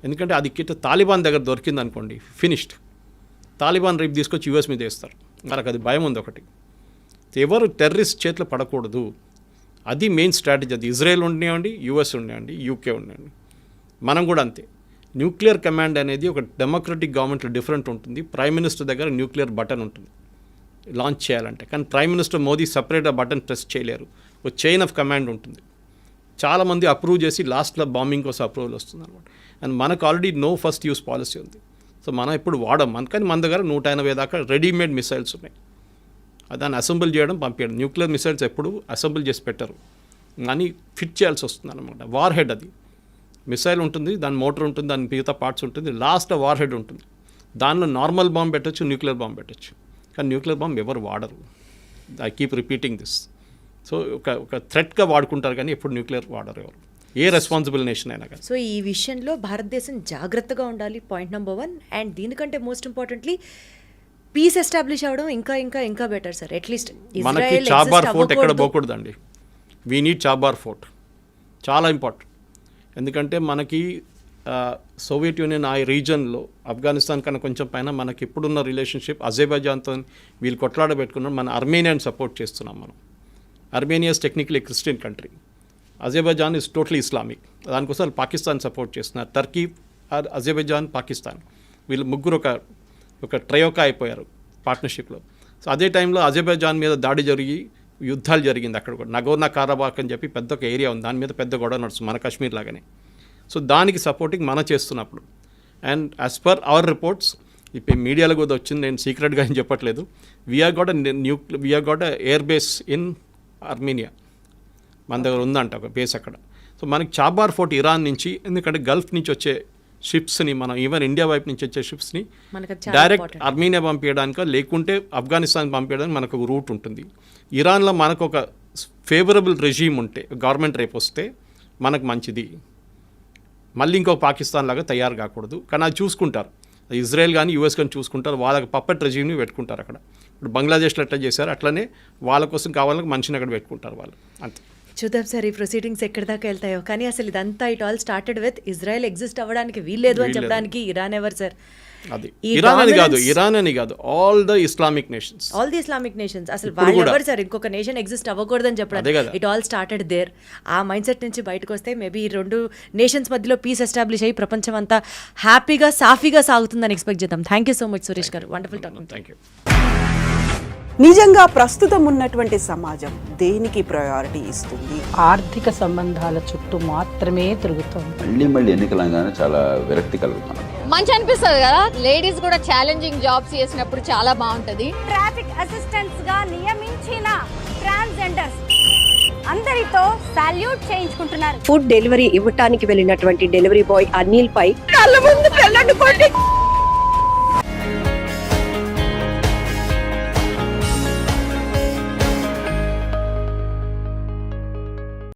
ఎందుకంటే అది తాలిబాన్ దగ్గర దొరికింది అనుకోండి, ఫినిష్డ్. తాలిబాన్ రేపు తీసుకొచ్చి యూఎస్ మీద వేస్తారు. వాళ్ళకి అది భయం ఉంది ఒకటి. ఎవరు టెర్రరిస్ట్ చేతిలో పడకూడదు, అది మెయిన్ స్ట్రాటజీ. అది ఇజ్రాయెల్ ఉండనివ్వండి, యూఎస్ ఉండనివ్వండి, యూకే ఉండనివ్వండి, మనం కూడా అంతే. న్యూక్లియర్ కమాండ్ అనేది ఒక డెమోక్రటిక్ గవర్నమెంట్లో డిఫరెంట్ ఉంటుంది. ప్రైమ్ మినిస్టర్ దగ్గర న్యూక్లియర్ బటన్ ఉంటుంది లాంచ్ చేయాలంటే, కానీ ప్రైమ్ మినిస్టర్ మోదీ సపరేట్ ఆ బటన్ ప్రెస్ చేయలేరు. ఒక చైన్ ఆఫ్ కమాండ్ ఉంటుంది. చాలామంది అప్రూవ్ చేసి లాస్ట్లో బాంబింగ్ కోసం అప్రూవల్ వస్తుంది అనమాట. అండ్ మనకు already no first use policy ఉంది. సో మనం ఇప్పుడు వాడం, కానీ మన దగ్గర 180 దాకా రెడీమేడ్ మిసైల్స్ ఉన్నాయి. దాన్ని అసెంబుల్ చేయడం, పంపించడం. న్యూక్లియర్ మిసైల్స్ ఎప్పుడు అసెంబుల్ చేసి పెట్టరు, కానీ ఫిట్ చేయాల్సి వస్తుంది అనమాట. వార్ హెడ్, అది మిసైల్ ఉంటుంది, దాని మోటార్ ఉంటుంది, దాని మిగతా పార్ట్స్ ఉంటుంది, లాస్ట్ వార్ హెడ్ ఉంటుంది. దానిలో నార్మల్ బాంబ్ పెట్టచ్చు, న్యూక్లియర్ బాంబ్ పెట్టచ్చు. కానీ న్యూక్లియర్ బాంబ్ ఎవరు వాడరు. I keep repeating this. So ఒక థ్రెట్గా వాడుకుంటారు, కానీ ఎప్పుడు న్యూక్లియర్ వాడరు ఎవరు, ఏ రెస్పాన్సిబుల్ నేషన్ అయినా కానీ. సో ఈ విషయంలో భారతదేశం జాగ్రత్తగా ఉండాలి, పాయింట్ నెంబర్ 1. అండ్ దీనికంటే మోస్ట్ ఇంపార్టెంట్లీ పీస్ ఎస్టాబ్లిష్ అవ్వడం ఇంకా బెటర్ సార్. అట్లీస్ట్ మనకి చాబార్ ఫోర్ట్ ఎక్కడ పోకూడదండి. వీ నీడ్ చాబార్ ఫోర్ట్, చాలా ఇంపార్టెంట్. ఎందుకంటే మనకి సోవియట్ యూనియన్ ఆ రీజన్లో ఆఫ్ఘనిస్తాన్ కన్నా కొంచెం పైన మనకి ఇప్పుడున్న రిలేషన్షిప్ అజర్బైజాన్తో వీళ్ళు కొట్లాడబెట్టుకున్నాం. మన అర్మేనియాని సపోర్ట్ చేస్తున్నాం మనం. Armenia is technically Christian country, Azerbaijan is totally Islamic. దానికోసం పాకిస్తాన్ సపోర్ట్ చేస్తున్నారు. టర్కీ, అజర్బైజాన్, పాకిస్తాన్ వీళ్ళు ముగ్గురు ఒక ట్రయోకా అయిపోయారు పార్ట్నర్షిప్లో. సో అదే టైంలో అజర్బైజాన్ మీద దాడి జరిగి యుద్ధాలు జరిగింది అక్కడ కూడా. నగోర్నా కారాబాక్ అని చెప్పి పెద్ద ఒక ఏరియా ఉంది, దాని మీద పెద్ద గొడవ నడుస్తుంది, మన కాశ్మీర్ లాగానే. సో దానికి సపోర్టింగ్ మనం చేస్తున్నప్పుడు, and as per our reports, ఇప్పుడు మీడియాలో కూడా వచ్చింది, నేను సీక్రెట్గా ఏం చెప్పట్లేదు, we're got air base in Armenia. మన దగ్గర ఉందంట ఒక బేస్ అక్కడ. సో మనకి చాబార్ ఫోర్ట్ ఇరాన్ నుంచి, ఎందుకంటే గల్ఫ్ నుంచి వచ్చే షిప్స్ని, మనం ఈవెన్ ఇండియా వైపు నుంచి వచ్చే షిప్స్ని మనకు అది చాలా డైరెక్ట్ important. అర్మీనియా పంపించడానికో లేకుంటే ఆఫ్ఘనిస్తాన్ పంపించడానికి మనకు ఒక రూట్ ఉంటుంది. ఇరాన్లో మనకు ఒక ఫేవరబుల్ రెజీమ్ ఉంటే, గవర్నమెంట్ రేపు వస్తే మనకు మంచిది, మళ్ళీ ఇంకొక పాకిస్తాన్ లాగా తయారు కాకూడదు. కానీ అది చూసుకుంటారు, ఇజ్రాయెల్ కానీ యూఎస్ కానీ చూసుకుంటారు, వాళ్ళకి పప్పెట్ రెజీమ్ని పెట్టుకుంటారు అక్కడ. ఇప్పుడు బంగ్లాదేశ్లో ఎట్లా చేశారు అట్లనే వాళ్ళ కోసం కావాలని మనిషిని అక్కడ పెట్టుకుంటారు వాళ్ళు, అంతే. చూద్దాం సార్ ఈ ప్రొసీడింగ్స్ ఎక్కడి దాకా వెళ్తాయో. కానీ అసలు ఇదంతా it all started with Israel exist అవ్వడానికి వీల్లేదు అని చెప్పడానికి ఇరాన్ ఎవరు సార్? అది ఈ ఇరాన్ అని కాదు, dominance- ఇరాన్ అని కాదు, all the Islamic nations. All the Islamic nations అసలు ఇప్పుడు వాళ్ళు కూడా. ఎవరు సార్ ఇంకొక నేషన్ ఎగ్జిస్ట్ అవ్వకూడదని అదే చెప్పడానికి? కదా. It all started there. ఆ మైండ్ సెట్ నుంచి బయటకు వస్తే మేబీ ఈ రెండు నేషన్స్ మధ్యలో పీస్ ఎస్టాబ్లిష్ అయ్యి ప్రపంచం అంతా హ్యాపీగా సాఫీగా సాగుతుందని ఎక్స్పెక్ట్ చేద్దాం. Thank you so much Suresh గారు, వండర్ఫుల్ టాకింగ్. Thank you. నిజంగా ప్రస్తుతం ఉన్నటువంటి సమాజం దేనికి ప్రయారిటీ ఇస్తుంది? ఆర్థిక సంబంధాల చుట్టూ మాత్రమే తిరుగుతోంది. మళ్ళీ ఎన్నికలంగానే చాలా విరక్తి కలుగుతున్నాను. మంచి అనిపిస్తుంది కదా, లేడీస్ కూడా ఛాలెంజింగ్ జాబ్స్ చేసినప్పుడు చాలా బాగుంటది. ట్రాఫిక్ అసిస్టెంట్స్ గా నియమించిన ట్రాన్స్జెండర్స్ అందరితో సాల్యూట్ చేయించుకుంటున్నారు. ఫుడ్ డెలివరీ ఇవ్వటానికి వెళ్ళినటువంటి డెలివరీ బాయ్ అనిల్ పై కళ్ళ ముందు పెళ్ళండి